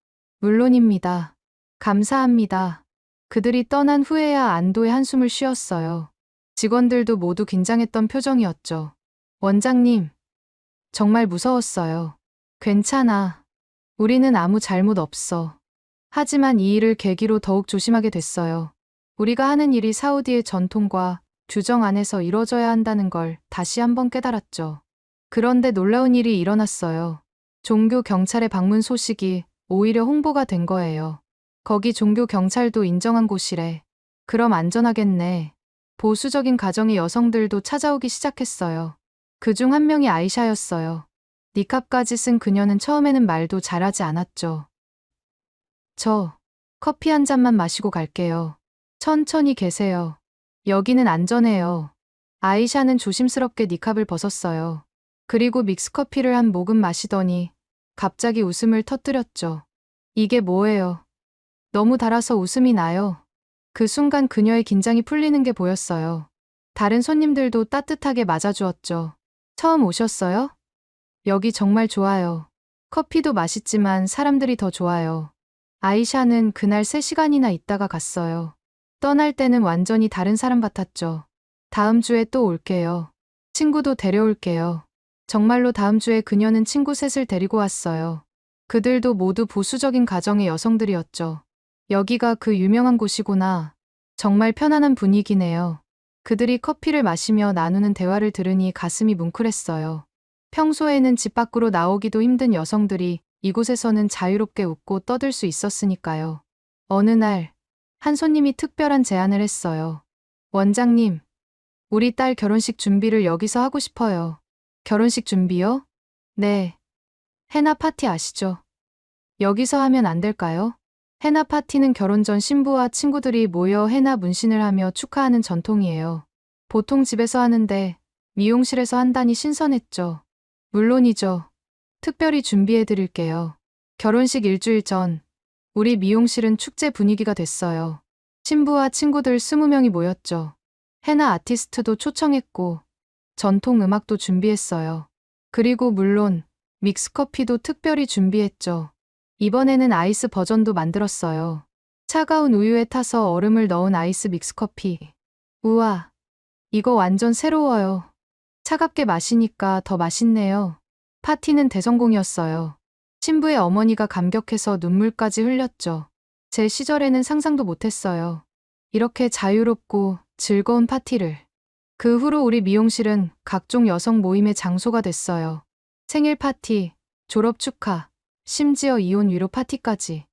물론입니다. 감사합니다. 그들이 떠난 후에야 안도의 한숨을 쉬었어요. 직원들도 모두 긴장했던 표정이었죠. 원장님, 정말 무서웠어요. 괜찮아. 우리는 아무 잘못 없어. 하지만 이 일을 계기로 더욱 조심하게 됐어요. 우리가 하는 일이 사우디의 전통과 규정 안에서 이뤄져야 한다는 걸 다시 한번 깨달았죠. 그런데 놀라운 일이 일어났어요. 종교 경찰의 방문 소식이 오히려 홍보가 된 거예요. 거기 종교 경찰도 인정한 곳이래. 그럼 안전하겠네. 보수적인 가정의 여성들도 찾아오기 시작했어요. 그중 한 명이 아이샤였어요. 니캅까지 쓴 그녀는 처음에는 말도 잘하지 않았죠. 저 커피 한 잔만 마시고 갈게요. 천천히 계세요. 여기는 안전해요. 아이샤는 조심스럽게 니캅을 벗었어요. 그리고 믹스커피를 한 모금 마시더니 갑자기 웃음을 터뜨렸죠. 이게 뭐예요? 너무 달아서 웃음이 나요. 그 순간 그녀의 긴장이 풀리는 게 보였어요. 다른 손님들도 따뜻하게 맞아주었죠. 처음 오셨어요? 여기 정말 좋아요. 커피도 맛있지만 사람들이 더 좋아요. 아이샤는 그날 3시간이나 있다가 갔어요. 떠날 때는 완전히 다른 사람 같았죠. 다음 주에 또 올게요. 친구도 데려올게요. 정말로 다음 주에 그녀는 친구 셋을 데리고 왔어요. 그들도 모두 보수적인 가정의 여성들이었죠. 여기가 그 유명한 곳이구나. 정말 편안한 분위기네요. 그들이 커피를 마시며 나누는 대화를 들으니 가슴이 뭉클했어요. 평소에는 집 밖으로 나오기도 힘든 여성들이 이곳에서는 자유롭게 웃고 떠들 수 있었으니까요. 어느 날, 한 손님이 특별한 제안을 했어요. 원장님, 우리 딸 결혼식 준비를 여기서 하고 싶어요. 결혼식 준비요? 네. 헤나 파티 아시죠? 여기서 하면 안 될까요? 헤나 파티는 결혼 전 신부와 친구들이 모여 헤나 문신을 하며 축하하는 전통이에요. 보통 집에서 하는데 미용실에서 한다니 신선했죠. 물론이죠. 특별히 준비해 드릴게요. 결혼식 일주일 전, 우리 미용실은 축제 분위기가 됐어요. 신부와 친구들 20명이 모였죠. 헤나 아티스트도 초청했고, 전통 음악도 준비했어요. 그리고 물론, 믹스커피도 특별히 준비했죠. 이번에는 아이스 버전도 만들었어요. 차가운 우유에 타서 얼음을 넣은 아이스 믹스커피. 우와, 이거 완전 새로워요. 차갑게 마시니까 더 맛있네요. 파티는 대성공이었어요. 신부의 어머니가 감격해서 눈물까지 흘렸죠. 제 시절에는 상상도 못했어요. 이렇게 자유롭고 즐거운 파티를. 그 후로 우리 미용실은 각종 여성 모임의 장소가 됐어요. 생일 파티, 졸업 축하, 심지어 이혼 위로 파티까지.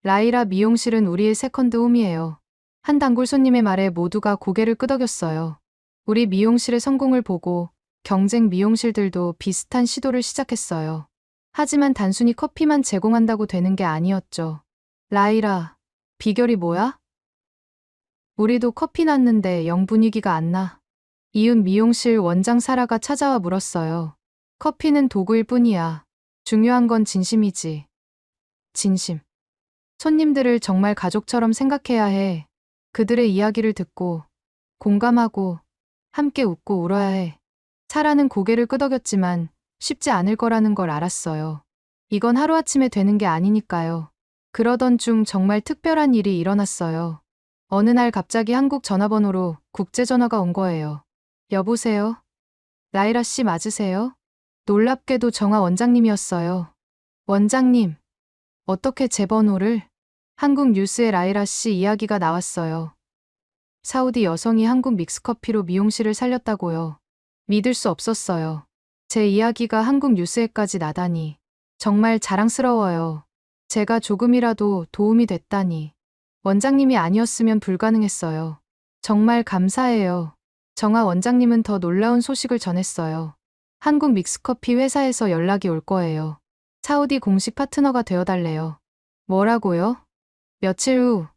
라이라 미용실은 우리의 세컨드 홈이에요. 한 단골 손님의 말에 모두가 고개를 끄덕였어요. 우리 미용실의 성공을 보고 경쟁 미용실들도 비슷한 시도를 시작했어요. 하지만 단순히 커피만 제공한다고 되는 게 아니었죠. 라이라, 비결이 뭐야? 우리도 커피 났는데 영 분위기가 안 나. 이웃 미용실 원장 사라가 찾아와 물었어요. 커피는 도구일 뿐이야. 중요한 건 진심이지. 진심. 손님들을 정말 가족처럼 생각해야 해. 그들의 이야기를 듣고, 공감하고, 함께 웃고 울어야 해. 사라는 고개를 끄덕였지만 쉽지 않을 거라는 걸 알았어요. 이건 하루아침에 되는 게 아니니까요. 그러던 중 정말 특별한 일이 일어났어요. 어느 날 갑자기 한국 전화번호로 국제전화가 온 거예요. 여보세요? 라이라 씨 맞으세요? 놀랍게도 정아 원장님이었어요. 원장님, 어떻게 제 번호를? 한국 뉴스에 라이라 씨 이야기가 나왔어요. 사우디 여성이 한국 믹스커피로 미용실을 살렸다고요. 믿을 수 없었어요. 제 이야기가 한국 뉴스에까지 나다니. 정말 자랑스러워요. 제가 조금이라도 도움이 됐다니. 원장님이 아니었으면 불가능했어요. 정말 감사해요. 정아 원장님은 더 놀라운 소식을 전했어요. 한국 믹스커피 회사에서 연락이 올 거예요. 사우디 공식 파트너가 되어달래요. 뭐라고요? 며칠 후,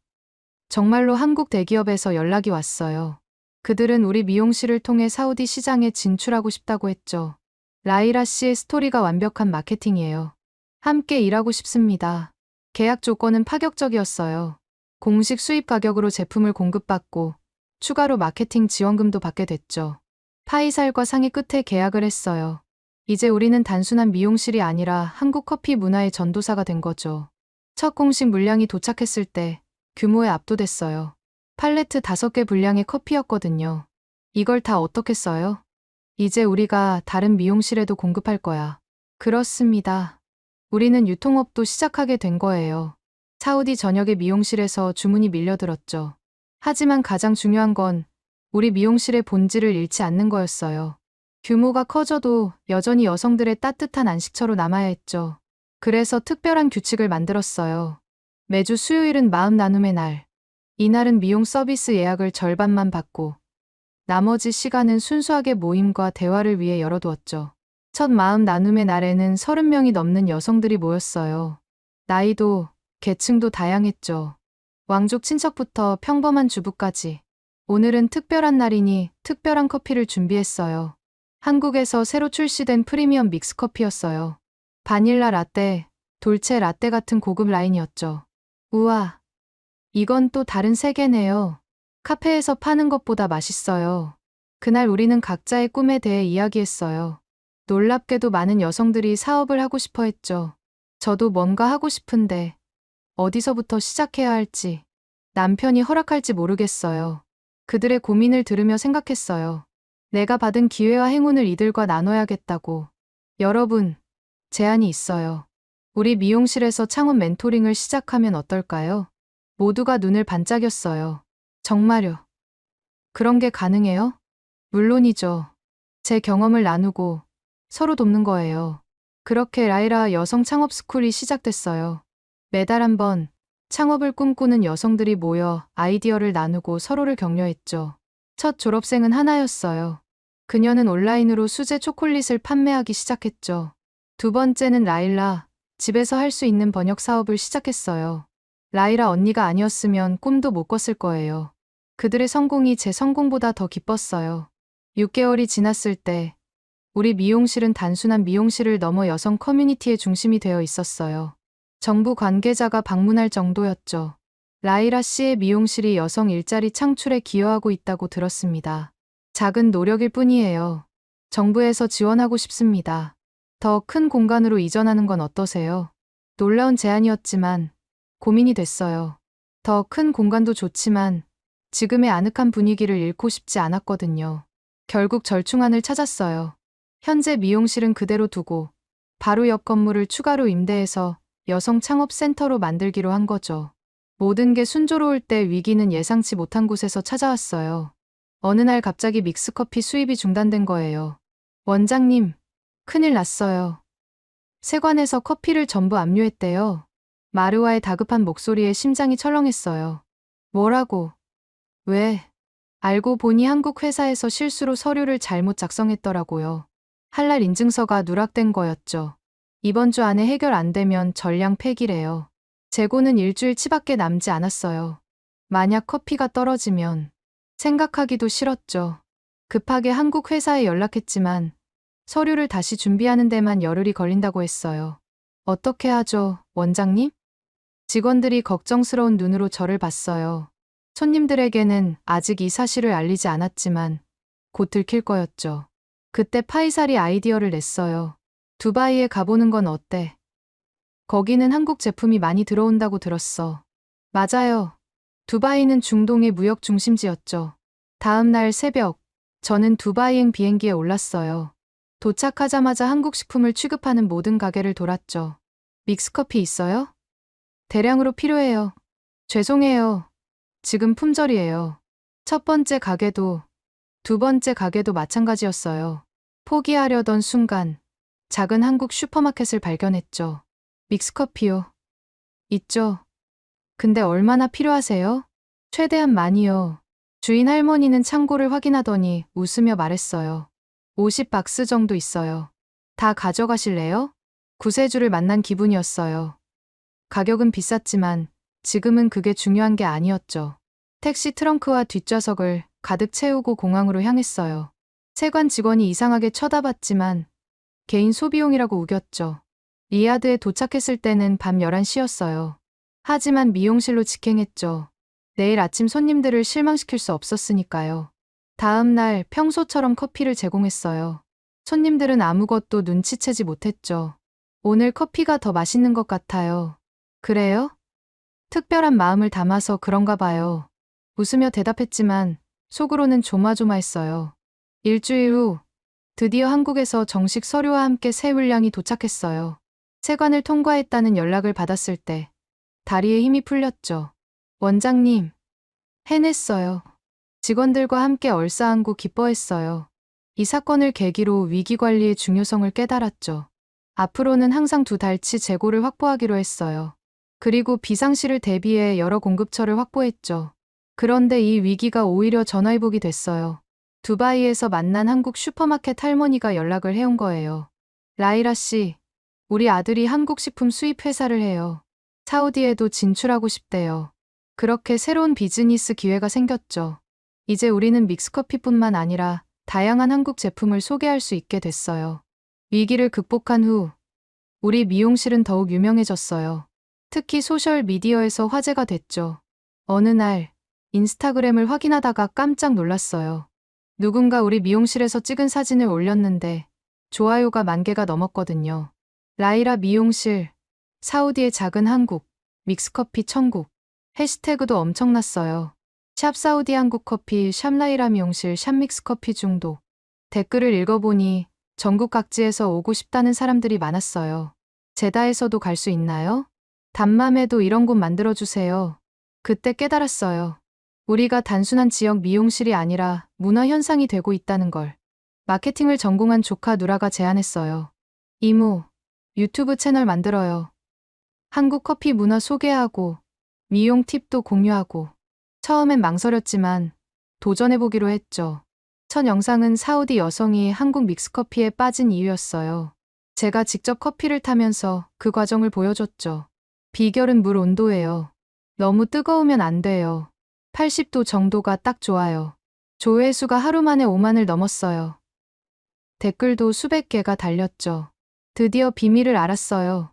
정말로 한국 대기업에서 연락이 왔어요. 그들은 우리 미용실을 통해 사우디 시장에 진출하고 싶다고 했죠. 라이라 씨의 스토리가 완벽한 마케팅이에요. 함께 일하고 싶습니다. 계약 조건은 파격적이었어요. 공식 수입 가격으로 제품을 공급받고 추가로 마케팅 지원금도 받게 됐죠. 파이살과 상의 끝에 계약을 했어요. 이제 우리는 단순한 미용실이 아니라 한국 커피 문화의 전도사가 된 거죠. 첫 공식 물량이 도착했을 때 규모에 압도됐어요. 팔레트 5개 분량의 커피였거든요. 이걸 다 어떻게 써요? 이제 우리가 다른 미용실에도 공급할 거야. 그렇습니다. 우리는 유통업도 시작하게 된 거예요. 사우디 전역의 미용실에서 주문이 밀려들었죠. 하지만 가장 중요한 건 우리 미용실의 본질을 잃지 않는 거였어요. 규모가 커져도 여전히 여성들의 따뜻한 안식처로 남아야 했죠. 그래서 특별한 규칙을 만들었어요. 매주 수요일은 마음 나눔의 날. 이날은 미용 서비스 예약을 절반만 받고 나머지 시간은 순수하게 모임과 대화를 위해 열어두었죠. 첫 마음 나눔의 날에는 30명이 넘는 여성들이 모였어요. 나이도, 계층도 다양했죠. 왕족 친척부터 평범한 주부까지. 오늘은 특별한 날이니 특별한 커피를 준비했어요. 한국에서 새로 출시된 프리미엄 믹스커피였어요. 바닐라 라떼, 돌체 라떼 같은 고급 라인이었죠. 우와, 이건 또 다른 세계네요. 카페에서 파는 것보다 맛있어요. 그날 우리는 각자의 꿈에 대해 이야기했어요. 놀랍게도 많은 여성들이 사업을 하고 싶어 했죠. 저도 뭔가 하고 싶은데 어디서부터 시작해야 할지, 남편이 허락할지 모르겠어요. 그들의 고민을 들으며 생각했어요. 내가 받은 기회와 행운을 이들과 나눠야겠다고. 여러분, 제안이 있어요. 우리 미용실에서 창업 멘토링을 시작하면 어떨까요? 모두가 눈을 반짝였어요. 정말요? 그런 게 가능해요? 물론이죠. 제 경험을 나누고 서로 돕는 거예요. 그렇게 라이라 여성 창업 스쿨이 시작됐어요. 매달 한 번 창업을 꿈꾸는 여성들이 모여 아이디어를 나누고 서로를 격려했죠. 첫 졸업생은 하나였어요. 그녀는 온라인으로 수제 초콜릿을 판매하기 시작했죠. 두 번째는 라일라, 집에서 할 수 있는 번역 사업을 시작했어요. 라이라 언니가 아니었으면 꿈도 못 꿨을 거예요. 그들의 성공이 제 성공보다 더 기뻤어요. 6개월이 지났을 때 우리 미용실은 단순한 미용실을 넘어 여성 커뮤니티의 중심이 되어 있었어요. 정부 관계자가 방문할 정도였죠. 라이라 씨의 미용실이 여성 일자리 창출에 기여하고 있다고 들었습니다. 작은 노력일 뿐이에요. 정부에서 지원하고 싶습니다. 더 큰 공간으로 이전하는 건 어떠세요? 놀라운 제안이었지만 고민이 됐어요. 더 큰 공간도 좋지만 지금의 아늑한 분위기를 잃고 싶지 않았거든요. 결국 절충안을 찾았어요. 현재 미용실은 그대로 두고 바로 옆 건물을 추가로 임대해서 여성 창업센터로 만들기로 한 거죠. 모든 게 순조로울 때 위기는 예상치 못한 곳에서 찾아왔어요. 어느 날 갑자기 믹스커피 수입이 중단된 거예요. 원장님, 큰일 났어요. 세관에서 커피를 전부 압류했대요. 마르와의 다급한 목소리에 심장이 철렁했어요. 뭐라고? 왜? 알고 보니 한국 회사에서 실수로 서류를 잘못 작성했더라고요. 할랄 인증서가 누락된 거였죠. 이번 주 안에 해결 안 되면 전량 폐기래요. 재고는 일주일치밖에 남지 않았어요. 만약 커피가 떨어지면 생각하기도 싫었죠. 급하게 한국 회사에 연락했지만 서류를 다시 준비하는 데만 열흘이 걸린다고 했어요. 어떻게 하죠, 원장님? 직원들이 걱정스러운 눈으로 저를 봤어요. 손님들에게는 아직 이 사실을 알리지 않았지만 곧 들킬 거였죠. 그때 파이살이 아이디어를 냈어요. 두바이에 가보는 건 어때? 거기는 한국 제품이 많이 들어온다고 들었어. 맞아요. 두바이는 중동의 무역 중심지였죠. 다음 날 새벽, 저는 두바이행 비행기에 올랐어요. 도착하자마자 한국 식품을 취급하는 모든 가게를 돌았죠. 믹스커피 있어요? 대량으로 필요해요. 죄송해요. 지금 품절이에요. 첫 번째 가게도, 두 번째 가게도 마찬가지였어요. 포기하려던 순간, 작은 한국 슈퍼마켓을 발견했죠. 믹스커피요. 있죠. 근데 얼마나 필요하세요? 최대한 많이요. 주인 할머니는 창고를 확인하더니 웃으며 말했어요. 50박스 정도 있어요. 다 가져가실래요? 구세주를 만난 기분이었어요. 가격은 비쌌지만 지금은 그게 중요한 게 아니었죠. 택시 트렁크와 뒷좌석을 가득 채우고 공항으로 향했어요. 세관 직원이 이상하게 쳐다봤지만 개인 소비용이라고 우겼죠. 리야드에 도착했을 때는 밤 11시였어요. 하지만 미용실로 직행했죠. 내일 아침 손님들을 실망시킬 수 없었으니까요. 다음 날 평소처럼 커피를 제공했어요. 손님들은 아무것도 눈치채지 못했죠. 오늘 커피가 더 맛있는 것 같아요. 그래요? 특별한 마음을 담아서 그런가 봐요. 웃으며 대답했지만 속으로는 조마조마했어요. 일주일 후 드디어 한국에서 정식 서류와 함께 새 물량이 도착했어요. 세관을 통과했다는 연락을 받았을 때 다리에 힘이 풀렸죠. 원장님, 해냈어요. 직원들과 함께 얼싸안고 기뻐했어요. 이 사건을 계기로 위기관리의 중요성을 깨달았죠. 앞으로는 항상 2달치 재고를 확보하기로 했어요. 그리고 비상시를 대비해 여러 공급처를 확보했죠. 그런데 이 위기가 오히려 전화위복이 됐어요. 두바이에서 만난 한국 슈퍼마켓 할머니가 연락을 해온 거예요. 라이라 씨, 우리 아들이 한국 식품 수입 회사를 해요. 사우디에도 진출하고 싶대요. 그렇게 새로운 비즈니스 기회가 생겼죠. 이제 우리는 믹스커피뿐만 아니라 다양한 한국 제품을 소개할 수 있게 됐어요. 위기를 극복한 후 우리 미용실은 더욱 유명해졌어요. 특히 소셜 미디어에서 화제가 됐죠. 어느 날 인스타그램을 확인하다가 깜짝 놀랐어요. 누군가 우리 미용실에서 찍은 사진을 올렸는데 좋아요가 10,000개가 넘었거든요. 라이라 미용실, 사우디의 작은 한국, 믹스커피 천국. 해시태그도 엄청났어요. 샵 사우디 한국 커피, 샵 라이라 미용실, 샵 믹스커피 중독. 댓글을 읽어보니 전국 각지에서 오고 싶다는 사람들이 많았어요. 제다에서도 갈 수 있나요? 단맘에도 이런 곳 만들어주세요. 그때 깨달았어요. 우리가 단순한 지역 미용실이 아니라 문화 현상이 되고 있다는 걸. 마케팅을 전공한 조카 누라가 제안했어요. 이모, 유튜브 채널 만들어요. 한국 커피 문화 소개하고 미용 팁도 공유하고. 처음엔 망설였지만 도전해보기로 했죠. 첫 영상은 사우디 여성이 한국 믹스커피에 빠진 이유였어요. 제가 직접 커피를 타면서 그 과정을 보여줬죠. 비결은 물 온도예요. 너무 뜨거우면 안 돼요. 80도 정도가 딱 좋아요. 조회수가 하루 만에 5만을 넘었어요. 댓글도 수백 개가 달렸죠. 드디어 비밀을 알았어요.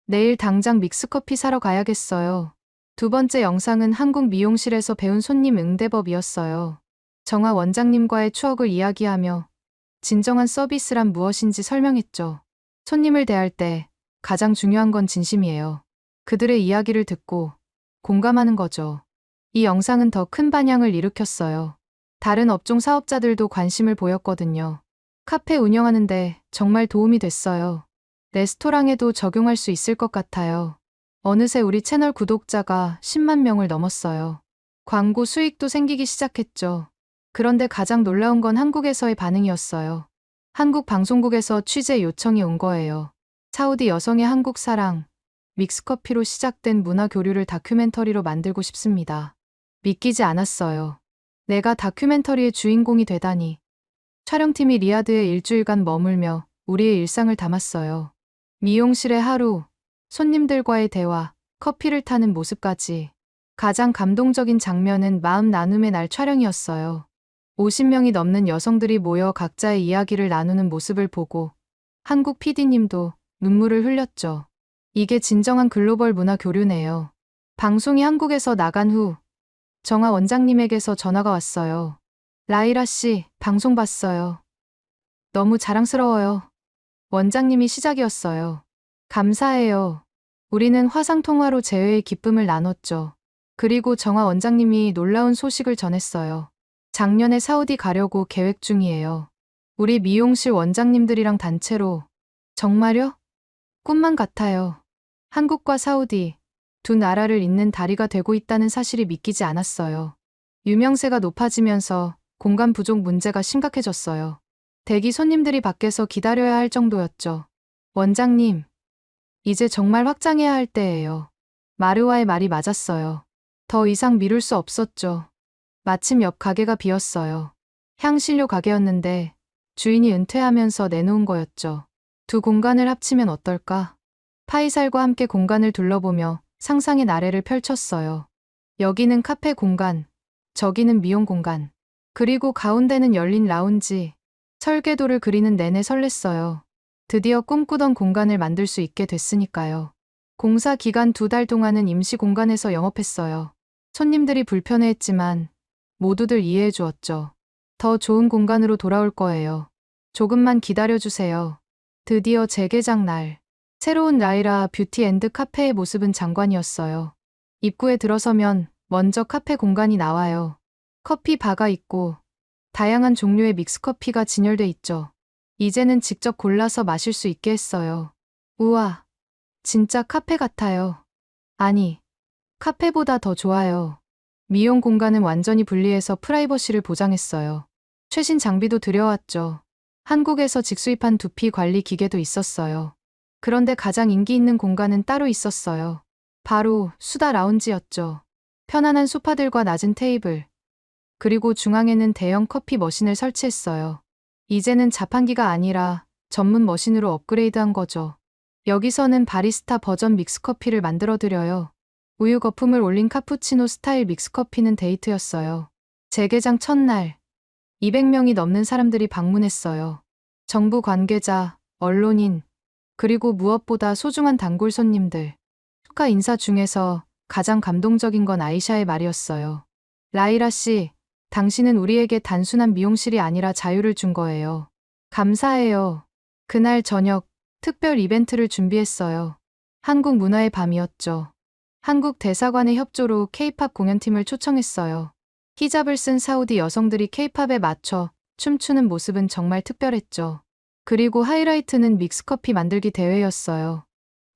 내일 당장 믹스커피 사러 가야겠어요. 두 번째 영상은 한국 미용실에서 배운 손님 응대법이었어요. 정아 원장님과의 추억을 이야기하며 진정한 서비스란 무엇인지 설명했죠. 손님을 대할 때 가장 중요한 건 진심이에요. 그들의 이야기를 듣고 공감하는 거죠. 이 영상은 더 큰 반향을 일으켰어요. 다른 업종 사업자들도 관심을 보였거든요. 카페 운영하는데 정말 도움이 됐어요. 레스토랑에도 적용할 수 있을 것 같아요. 어느새 우리 채널 구독자가 10만 명을 넘었어요. 광고 수익도 생기기 시작했죠. 그런데 가장 놀라운 건 한국에서의 반응이었어요. 한국 방송국에서 취재 요청이 온 거예요. 사우디 여성의 한국 사랑, 믹스커피로 시작된 문화 교류를 다큐멘터리로 만들고 싶습니다. 믿기지 않았어요. 내가 다큐멘터리의 주인공이 되다니. 촬영팀이 리야드에 일주일간 머물며 우리의 일상을 담았어요. 미용실의 하루, 손님들과의 대화, 커피를 타는 모습까지. 가장 감동적인 장면은 마음 나눔의 날 촬영이었어요. 50명이 넘는 여성들이 모여 각자의 이야기를 나누는 모습을 보고 한국 PD님도 눈물을 흘렸죠. 이게 진정한 글로벌 문화 교류네요. 방송이 한국에서 나간 후 정아 원장님에게서 전화가 왔어요. 라이라 씨, 방송 봤어요. 너무 자랑스러워요. 원장님이 시작이었어요. 감사해요. 우리는 화상통화로 재회의 기쁨을 나눴죠. 그리고 정아 원장님이 놀라운 소식을 전했어요. 작년에 사우디 가려고 계획 중이에요. 우리 미용실 원장님들이랑 단체로. 정말요? 꿈만 같아요. 한국과 사우디, 두 나라를 잇는 다리가 되고 있다는 사실이 믿기지 않았어요. 유명세가 높아지면서 공간 부족 문제가 심각해졌어요. 대기 손님들이 밖에서 기다려야 할 정도였죠. 원장님, 이제 정말 확장해야 할 때예요. 마르와의 말이 맞았어요. 더 이상 미룰 수 없었죠. 마침 옆 가게가 비었어요. 향신료 가게였는데 주인이 은퇴하면서 내놓은 거였죠. 두 공간을 합치면 어떨까? 파이살과 함께 공간을 둘러보며 상상의 나래를 펼쳤어요. 여기는 카페 공간, 저기는 미용 공간, 그리고 가운데는 열린 라운지. 설계도를 그리는 내내 설렜어요. 드디어 꿈꾸던 공간을 만들 수 있게 됐으니까요. 공사 기간 2달 동안은 임시 공간에서 영업했어요. 손님들이 불편해했지만 모두들 이해해 주었죠. 더 좋은 공간으로 돌아올 거예요. 조금만 기다려주세요. 드디어 재개장 날. 새로운 라이라 뷰티 앤드 카페의 모습은 장관이었어요. 입구에 들어서면 먼저 카페 공간이 나와요. 커피 바가 있고 다양한 종류의 믹스커피가 진열돼 있죠. 이제는 직접 골라서 마실 수 있게 했어요. 우와, 진짜 카페 같아요. 아니, 카페보다 더 좋아요. 미용 공간은 완전히 분리해서 프라이버시를 보장했어요. 최신 장비도 들여왔죠. 한국에서 직수입한 두피 관리 기계도 있었어요. 그런데 가장 인기 있는 공간은 따로 있었어요. 바로 수다 라운지였죠. 편안한 소파들과 낮은 테이블, 그리고 중앙에는 대형 커피 머신을 설치했어요. 이제는 자판기가 아니라 전문 머신으로 업그레이드한 거죠. 여기서는 바리스타 버전 믹스커피를 만들어드려요. 우유 거품을 올린 카푸치노 스타일 믹스커피는 데이트였어요. 재개장 첫날, 200명이 넘는 사람들이 방문했어요. 정부 관계자, 언론인, 그리고 무엇보다 소중한 단골 손님들. 축하 인사 중에서 가장 감동적인 건 아이샤의 말이었어요. 라이라 씨, 당신은 우리에게 단순한 미용실이 아니라 자유를 준 거예요. 감사해요. 그날 저녁, 특별 이벤트를 준비했어요. 한국 문화의 밤이었죠. 한국 대사관의 협조로 K-팝 공연팀을 초청했어요. 히잡을 쓴 사우디 여성들이 K-팝에 맞춰 춤추는 모습은 정말 특별했죠. 그리고 하이라이트는 믹스커피 만들기 대회였어요.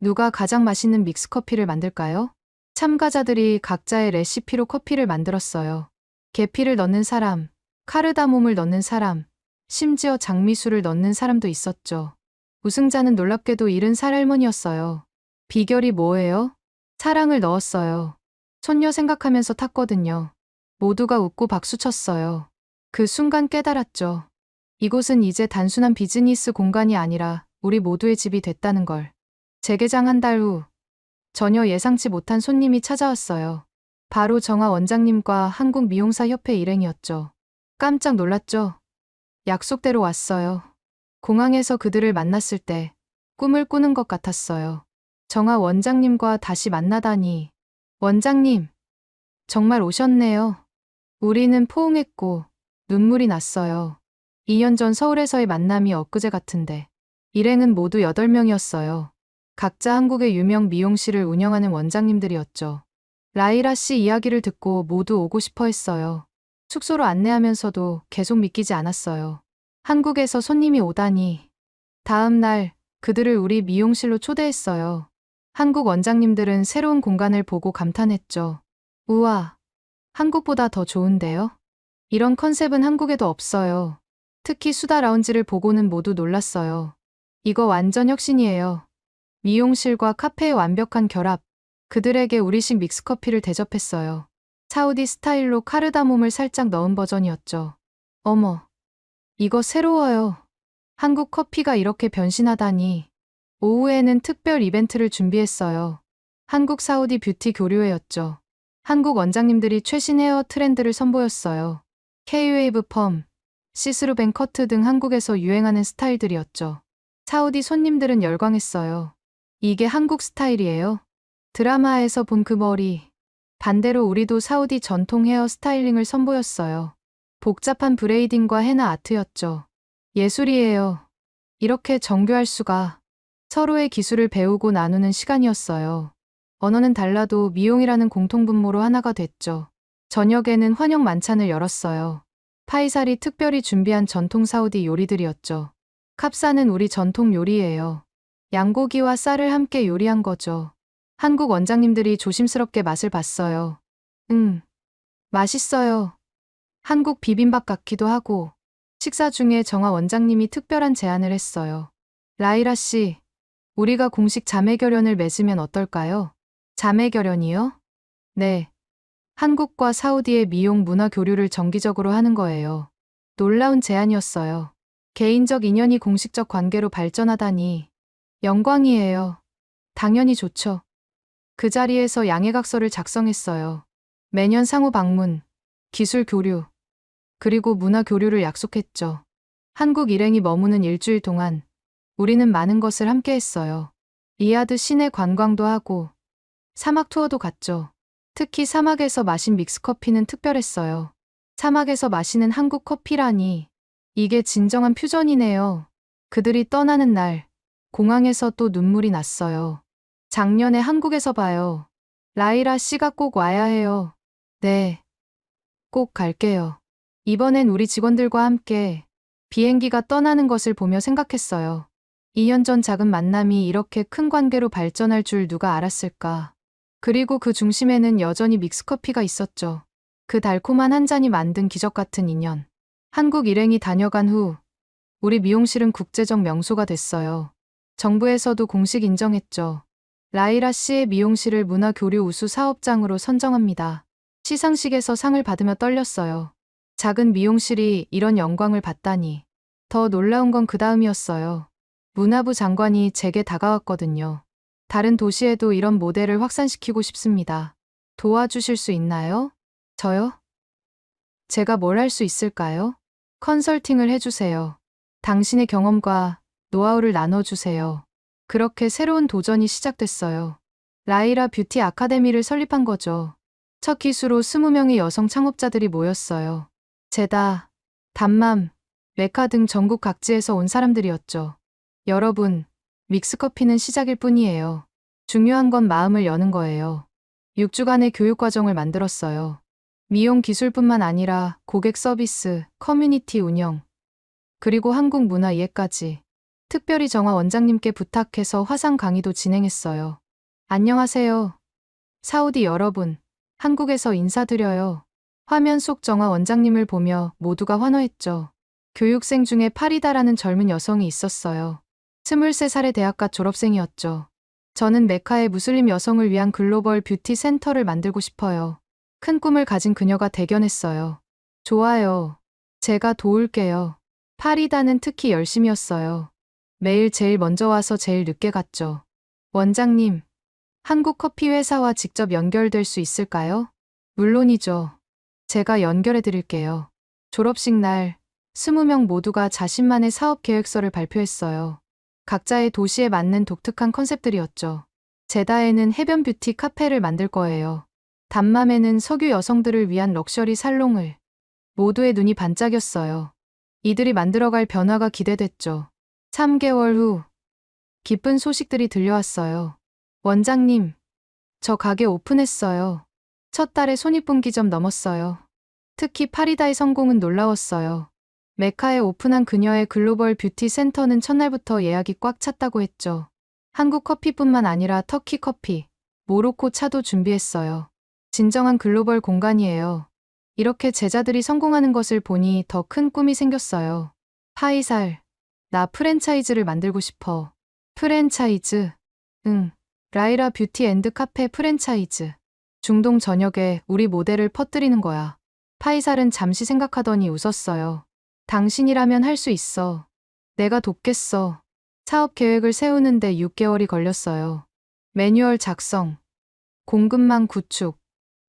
누가 가장 맛있는 믹스커피를 만들까요? 참가자들이 각자의 레시피로 커피를 만들었어요. 계피를 넣는 사람, 카르다몬을 넣는 사람, 심지어 장미수를 넣는 사람도 있었죠. 우승자는 놀랍게도 70살 할머니였어요. 비결이 뭐예요? 사랑을 넣었어요. 손녀 생각하면서 탔거든요. 모두가 웃고 박수쳤어요. 그 순간 깨달았죠. 이곳은 이제 단순한 비즈니스 공간이 아니라 우리 모두의 집이 됐다는 걸. 재개장 한 달 후, 전혀 예상치 못한 손님이 찾아왔어요. 바로 정아 원장님과 한국미용사협회 일행이었죠. 깜짝 놀랐죠? 약속대로 왔어요. 공항에서 그들을 만났을 때 꿈을 꾸는 것 같았어요. 정아 원장님과 다시 만나다니. 원장님, 정말 오셨네요. 우리는 포옹했고 눈물이 났어요. 2년 전 서울에서의 만남이 엊그제 같은데 일행은 모두 8명이었어요. 각자 한국의 유명 미용실을 운영하는 원장님들이었죠. 라이라 씨 이야기를 듣고 모두 오고 싶어 했어요. 숙소로 안내하면서도 계속 믿기지 않았어요. 한국에서 손님이 오다니. 다음 날 그들을 우리 미용실로 초대했어요. 한국 원장님들은 새로운 공간을 보고 감탄했죠. 우와, 한국보다 더 좋은데요? 이런 컨셉은 한국에도 없어요. 특히 수다 라운지를 보고는 모두 놀랐어요. 이거 완전 혁신이에요. 미용실과 카페의 완벽한 결합. 그들에게 우리식 믹스커피를 대접했어요. 사우디 스타일로 카르다몬을 살짝 넣은 버전이었죠. 어머, 이거 새로워요. 한국 커피가 이렇게 변신하다니. 오후에는 특별 이벤트를 준비했어요. 한국 사우디 뷰티 교류회였죠. 한국 원장님들이 최신 헤어 트렌드를 선보였어요. K-웨이브 펌, 시스루뱅 커트 등 한국에서 유행하는 스타일들이었죠. 사우디 손님들은 열광했어요. 이게 한국 스타일이에요? 드라마에서 본 그 머리. 반대로 우리도 사우디 전통 헤어 스타일링을 선보였어요. 복잡한 브레이딩과 헤나 아트였죠. 예술이에요. 이렇게 정교할 수가. 서로의 기술을 배우고 나누는 시간이었어요. 언어는 달라도 미용이라는 공통분모로 하나가 됐죠. 저녁에는 환영 만찬을 열었어요. 파이살이 특별히 준비한 전통 사우디 요리들이었죠. 캅사는 우리 전통 요리예요. 양고기와 쌀을 함께 요리한 거죠. 한국 원장님들이 조심스럽게 맛을 봤어요. 맛있어요. 한국 비빔밥 같기도 하고. 식사 중에 정아 원장님이 특별한 제안을 했어요. 라이라 씨, 우리가 공식 자매결연을 맺으면 어떨까요? 자매결연이요? 네. 한국과 사우디의 미용 문화 교류를 정기적으로 하는 거예요. 놀라운 제안이었어요. 개인적 인연이 공식적 관계로 발전하다니. 영광이에요. 당연히 좋죠. 그 자리에서 양해각서를 작성했어요. 매년 상호 방문, 기술 교류, 그리고 문화 교류를 약속했죠. 한국 일행이 머무는 일주일 동안 우리는 많은 것을 함께 했어요. 리야드 시내 관광도 하고 사막 투어도 갔죠. 특히 사막에서 마신 믹스커피는 특별했어요. 사막에서 마시는 한국 커피라니. 이게 진정한 퓨전이네요. 그들이 떠나는 날, 공항에서 또 눈물이 났어요. 작년에 한국에서 봐요. 라이라 씨가 꼭 와야 해요. 네. 꼭 갈게요. 이번엔 우리 직원들과 함께 비행기가 떠나는 것을 보며 생각했어요. 2년 전 작은 만남이 이렇게 큰 관계로 발전할 줄 누가 알았을까. 그리고 그 중심에는 여전히 믹스커피가 있었죠. 그 달콤한 한 잔이 만든 기적 같은 인연. 한국 일행이 다녀간 후 우리 미용실은 국제적 명소가 됐어요. 정부에서도 공식 인정했죠. 라이라 씨의 미용실을 문화교류 우수 사업장으로 선정합니다. 시상식에서 상을 받으며 떨렸어요. 작은 미용실이 이런 영광을 받다니. 더 놀라운 건 그 다음이었어요. 문화부 장관이 제게 다가왔거든요. 다른 도시에도 이런 모델을 확산시키고 싶습니다. 도와주실 수 있나요? 저요? 제가 뭘 할 수 있을까요? 컨설팅을 해주세요. 당신의 경험과 노하우를 나눠주세요. 그렇게 새로운 도전이 시작됐어요. 라이라 뷰티 아카데미를 설립한 거죠. 첫 기수로 20명의 여성 창업자들이 모였어요. 제다, 담맘, 메카 등 전국 각지에서 온 사람들이었죠. 여러분, 믹스커피는 시작일 뿐이에요. 중요한 건 마음을 여는 거예요. 6주간의 교육과정을 만들었어요. 미용 기술뿐만 아니라 고객 서비스, 커뮤니티 운영, 그리고 한국 문화 이해까지. 특별히 정화 원장님께 부탁해서 화상 강의도 진행했어요. 안녕하세요. 사우디 여러분, 한국에서 인사드려요. 화면 속 정화 원장님을 보며 모두가 환호했죠. 교육생 중에 파리다라는 젊은 여성이 있었어요. 23살의 대학가 졸업생이었죠. 저는 메카의 무슬림 여성을 위한 글로벌 뷰티 센터를 만들고 싶어요. 큰 꿈을 가진 그녀가 대견했어요. 좋아요. 제가 도울게요. 파리다는 특히 열심이었어요. 매일 제일 먼저 와서 제일 늦게 갔죠. 원장님, 한국 커피 회사와 직접 연결될 수 있을까요? 물론이죠. 제가 연결해 드릴게요. 졸업식 날 20명 모두가 자신만의 사업 계획서를 발표했어요. 각자의 도시에 맞는 독특한 컨셉들이었죠. 제다에는 해변 뷰티 카페를 만들 거예요. 담맘에는 석유 여성들을 위한 럭셔리 살롱을. 모두의 눈이 반짝였어요. 이들이 만들어갈 변화가 기대됐죠. 3개월 후 기쁜 소식들이 들려왔어요. 원장님, 저 가게 오픈했어요. 첫 달에 손익분기점 넘었어요. 특히 파리다의 성공은 놀라웠어요. 메카에 오픈한 그녀의 글로벌 뷰티 센터는 첫날부터 예약이 꽉 찼다고 했죠. 한국 커피뿐만 아니라 터키 커피, 모로코 차도 준비했어요. 진정한 글로벌 공간이에요. 이렇게 제자들이 성공하는 것을 보니 더 큰 꿈이 생겼어요. 파이살, 나 프랜차이즈를 만들고 싶어. 프랜차이즈? 응. 라이라 뷰티 앤드 카페 프랜차이즈. 중동 전역에 우리 모델을 퍼뜨리는 거야. 파이살은 잠시 생각하더니 웃었어요. 당신이라면 할 수 있어. 내가 돕겠어. 사업 계획을 세우는데 6개월이 걸렸어요. 매뉴얼 작성, 공급망 구축,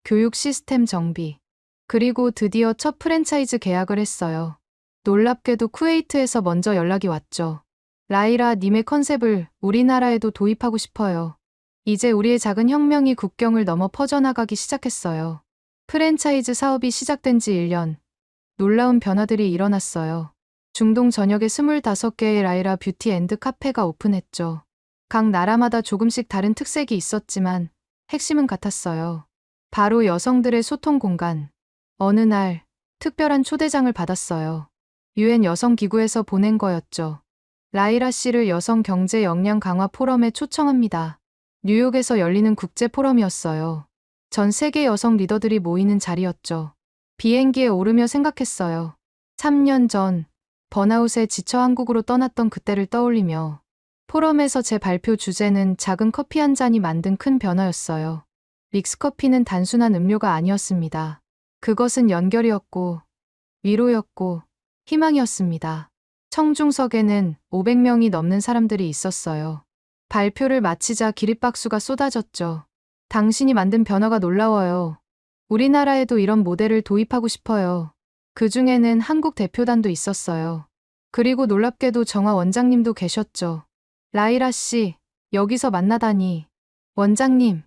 교육 시스템 정비. 그리고 드디어 첫 프랜차이즈 계약을 했어요. 놀랍게도 쿠웨이트에서 먼저 연락이 왔죠. 라이라 님의 컨셉을 우리나라에도 도입하고 싶어요. 이제 우리의 작은 혁명이 국경을 넘어 퍼져나가기 시작했어요. 프랜차이즈 사업이 시작된 지 1년. 놀라운 변화들이 일어났어요. 중동 전역에 25개의 라이라 뷰티 앤드 카페가 오픈했죠. 각 나라마다 조금씩 다른 특색이 있었지만 핵심은 같았어요. 바로 여성들의 소통 공간. 어느 날 특별한 초대장을 받았어요. UN 여성기구에서 보낸 거였죠. 라이라 씨를 여성 경제 역량 강화 포럼에 초청합니다. 뉴욕에서 열리는 국제 포럼이었어요. 전 세계 여성 리더들이 모이는 자리였죠. 비행기에 오르며 생각했어요. 3년 전 번아웃에 지쳐 한국으로 떠났던 그때를 떠올리며 포럼에서 제 발표 주제는 작은 커피 한 잔이 만든 큰 변화였어요. 믹스커피는 단순한 음료가 아니었습니다. 그것은 연결이었고 위로였고 희망이었습니다. 청중석에는 500명이 넘는 사람들이 있었어요. 발표를 마치자 기립박수가 쏟아졌죠. 당신이 만든 변화가 놀라워요. 우리나라에도 이런 모델을 도입하고 싶어요. 그 중에는 한국 대표단도 있었어요. 그리고 놀랍게도 정화 원장님도 계셨죠. 라이라 씨, 여기서 만나다니. 원장님,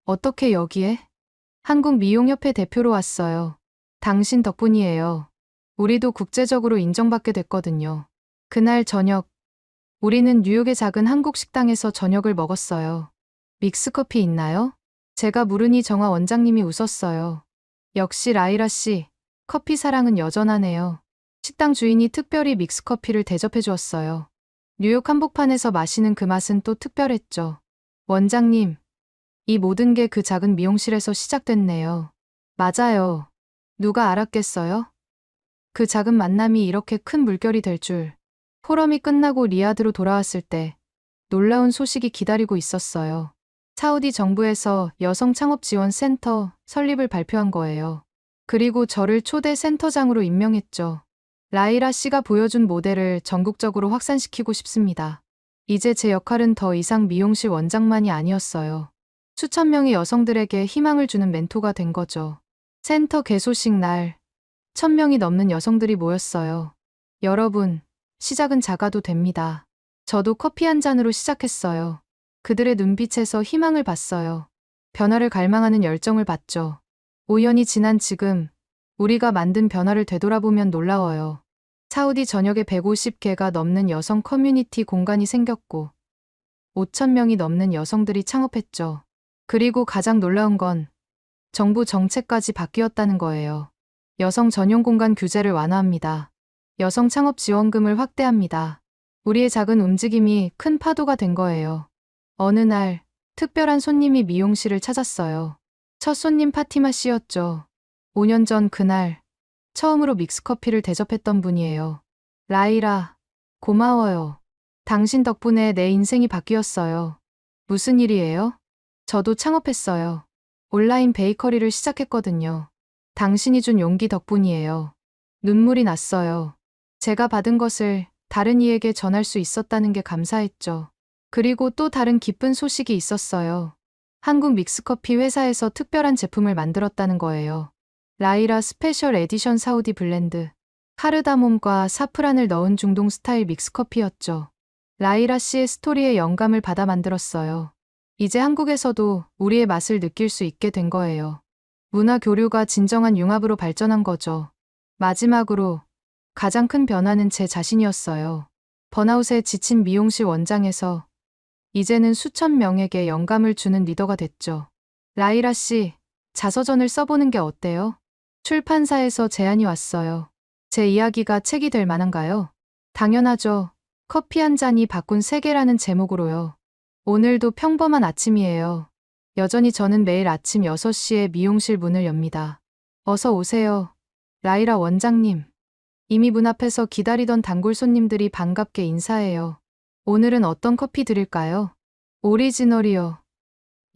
어떻게 여기에? 한국 미용협회 대표로 왔어요. 당신 덕분이에요. 우리도 국제적으로 인정받게 됐거든요. 그날 저녁, 우리는 뉴욕의 작은 한국 식당에서 저녁을 먹었어요. 믹스커피 있나요? 제가 물으니 정화 원장님이 웃었어요. 역시 라이라 씨, 커피 사랑은 여전하네요. 식당 주인이 특별히 믹스커피를 대접해 주었어요. 뉴욕 한복판에서 마시는 그 맛은 또 특별했죠. 원장님, 이 모든 게 그 작은 미용실에서 시작됐네요. 맞아요. 누가 알았겠어요? 그 작은 만남이 이렇게 큰 물결이 될 줄. 포럼이 끝나고 리야드로 돌아왔을 때 놀라운 소식이 기다리고 있었어요. 사우디 정부에서 여성 창업 지원 센터 설립을 발표한 거예요. 그리고 저를 초대 센터장으로 임명했죠. 라이라 씨가 보여준 모델을 전국적으로 확산시키고 싶습니다. 이제 제 역할은 더 이상 미용실 원장만이 아니었어요. 수천 명의 여성들에게 희망을 주는 멘토가 된 거죠. 센터 개소식 날 1000명이 넘는 여성들이 모였어요. 여러분, 시작은 작아도 됩니다. 저도 커피 한 잔으로 시작했어요. 그들의 눈빛에서 희망을 봤어요. 변화를 갈망하는 열정을 봤죠. 5년이 지난 지금 우리가 만든 변화를 되돌아보면 놀라워요. 사우디 전역에 150개가 넘는 여성 커뮤니티 공간이 생겼고 5,000명이 넘는 여성들이 창업했죠. 그리고 가장 놀라운 건 정부 정책까지 바뀌었다는 거예요. 여성 전용 공간 규제를 완화합니다. 여성 창업 지원금을 확대합니다. 우리의 작은 움직임이 큰 파도가 된 거예요. 어느 날 특별한 손님이 미용실을 찾았어요. 첫 손님 파티마 씨였죠. 5년 전 그날 처음으로 믹스커피를 대접했던 분이에요. 라이라, 고마워요. 당신 덕분에 내 인생이 바뀌었어요. 무슨 일이에요? 저도 창업했어요. 온라인 베이커리를 시작했거든요. 당신이 준 용기 덕분이에요. 눈물이 났어요. 제가 받은 것을 다른 이에게 전할 수 있었다는 게 감사했죠. 그리고 또 다른 기쁜 소식이 있었어요. 한국 믹스커피 회사에서 특별한 제품을 만들었다는 거예요. 라이라 스페셜 에디션 사우디 블렌드. 카르다몬과 사프란을 넣은 중동 스타일 믹스커피였죠. 라이라 씨의 스토리에 영감을 받아 만들었어요. 이제 한국에서도 우리의 맛을 느낄 수 있게 된 거예요. 문화 교류가 진정한 융합으로 발전한 거죠. 마지막으로 가장 큰 변화는 제 자신이었어요. 번아웃에 지친 미용실 원장에서 이제는 수천 명에게 영감을 주는 리더가 됐죠. 라이라 씨, 자서전을 써보는 게 어때요? 출판사에서 제안이 왔어요. 제 이야기가 책이 될 만한가요? 당연하죠. 커피 한 잔이 바꾼 세계라는 제목으로요. 오늘도 평범한 아침이에요. 여전히 저는 매일 아침 6시에 미용실 문을 엽니다. 어서 오세요. 라이라 원장님. 이미 문 앞에서 기다리던 단골 손님들이 반갑게 인사해요. 오늘은 어떤 커피 드릴까요? 오리지널이요.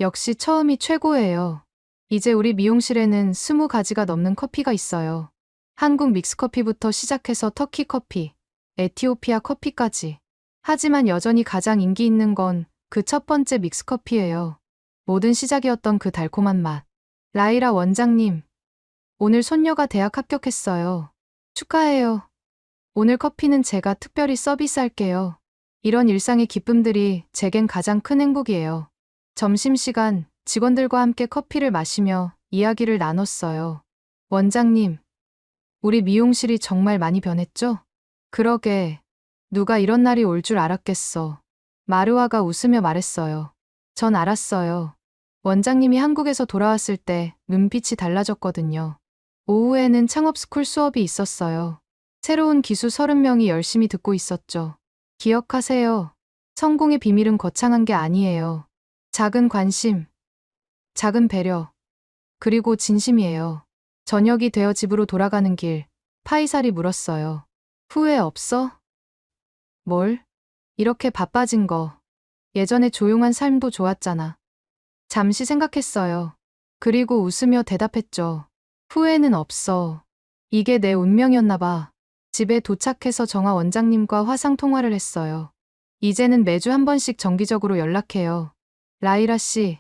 역시 처음이 최고예요. 이제 우리 미용실에는 20가지가 넘는 커피가 있어요. 한국 믹스커피부터 시작해서 터키 커피, 에티오피아 커피까지. 하지만 여전히 가장 인기 있는 건 그 첫 번째 믹스커피예요. 모든 시작이었던 그 달콤한 맛. 라이라 원장님, 오늘 손녀가 대학 합격했어요. 축하해요. 오늘 커피는 제가 특별히 서비스할게요. 이런 일상의 기쁨들이 제겐 가장 큰 행복이에요. 점심시간 직원들과 함께 커피를 마시며 이야기를 나눴어요. 원장님, 우리 미용실이 정말 많이 변했죠? 그러게, 누가 이런 날이 올 줄 알았겠어. 마르와가 웃으며 말했어요. 전 알았어요. 원장님이 한국에서 돌아왔을 때 눈빛이 달라졌거든요. 오후에는 창업스쿨 수업이 있었어요. 새로운 기수 30명이 열심히 듣고 있었죠. 기억하세요. 성공의 비밀은 거창한 게 아니에요. 작은 관심, 작은 배려, 그리고 진심이에요. 저녁이 되어 집으로 돌아가는 길, 파이살이 물었어요. 후회 없어? 뭘? 이렇게 바빠진 거. 예전에 조용한 삶도 좋았잖아. 잠시 생각했어요. 그리고 웃으며 대답했죠. 후회는 없어. 이게 내 운명이었나 봐. 집에 도착해서 정화 원장님과 화상 통화를 했어요. 이제는 매주 한 번씩 정기적으로 연락해요. 라이라 씨,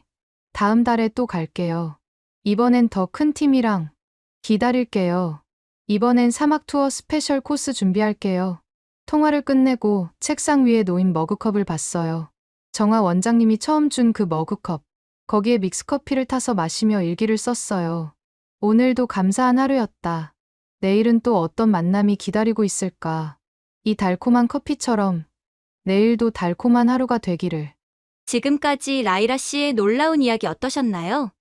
다음 달에 또 갈게요. 이번엔 더 큰 팀이랑 기다릴게요. 이번엔 사막 투어 스페셜 코스 준비할게요. 통화를 끝내고 책상 위에 놓인 머그컵을 봤어요. 정화 원장님이 처음 준 그 머그컵. 거기에 믹스커피를 타서 마시며 일기를 썼어요. 오늘도 감사한 하루였다. 내일은 또 어떤 만남이 기다리고 있을까. 이 달콤한 커피처럼 내일도 달콤한 하루가 되기를. 지금까지 라이라 씨의 놀라운 이야기 어떠셨나요?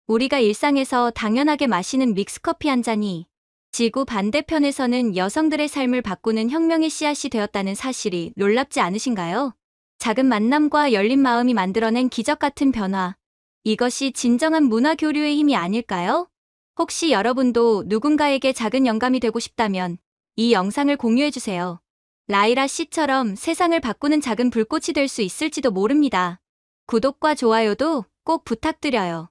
우리가 일상에서 당연하게 마시는 믹스커피 한 잔이 지구 반대편에서는 여성들의 삶을 바꾸는 혁명의 씨앗이 되었다는 사실이 놀랍지 않으신가요? 작은 만남과 열린 마음이 만들어낸 기적 같은 변화. 이것이 진정한 문화 교류의 힘이 아닐까요? 혹시 여러분도 누군가에게 작은 영감이 되고 싶다면 이 영상을 공유해주세요. 라이라 씨처럼 세상을 바꾸는 작은 불꽃이 될 수 있을지도 모릅니다. 구독과 좋아요도 꼭 부탁드려요.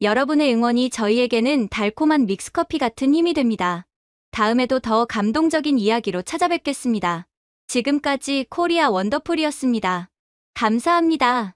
여러분의 응원이 저희에게는 달콤한 믹스커피 같은 힘이 됩니다. 다음에도 더 감동적인 이야기로 찾아뵙겠습니다. 지금까지 코리아 원더풀이었습니다. 감사합니다.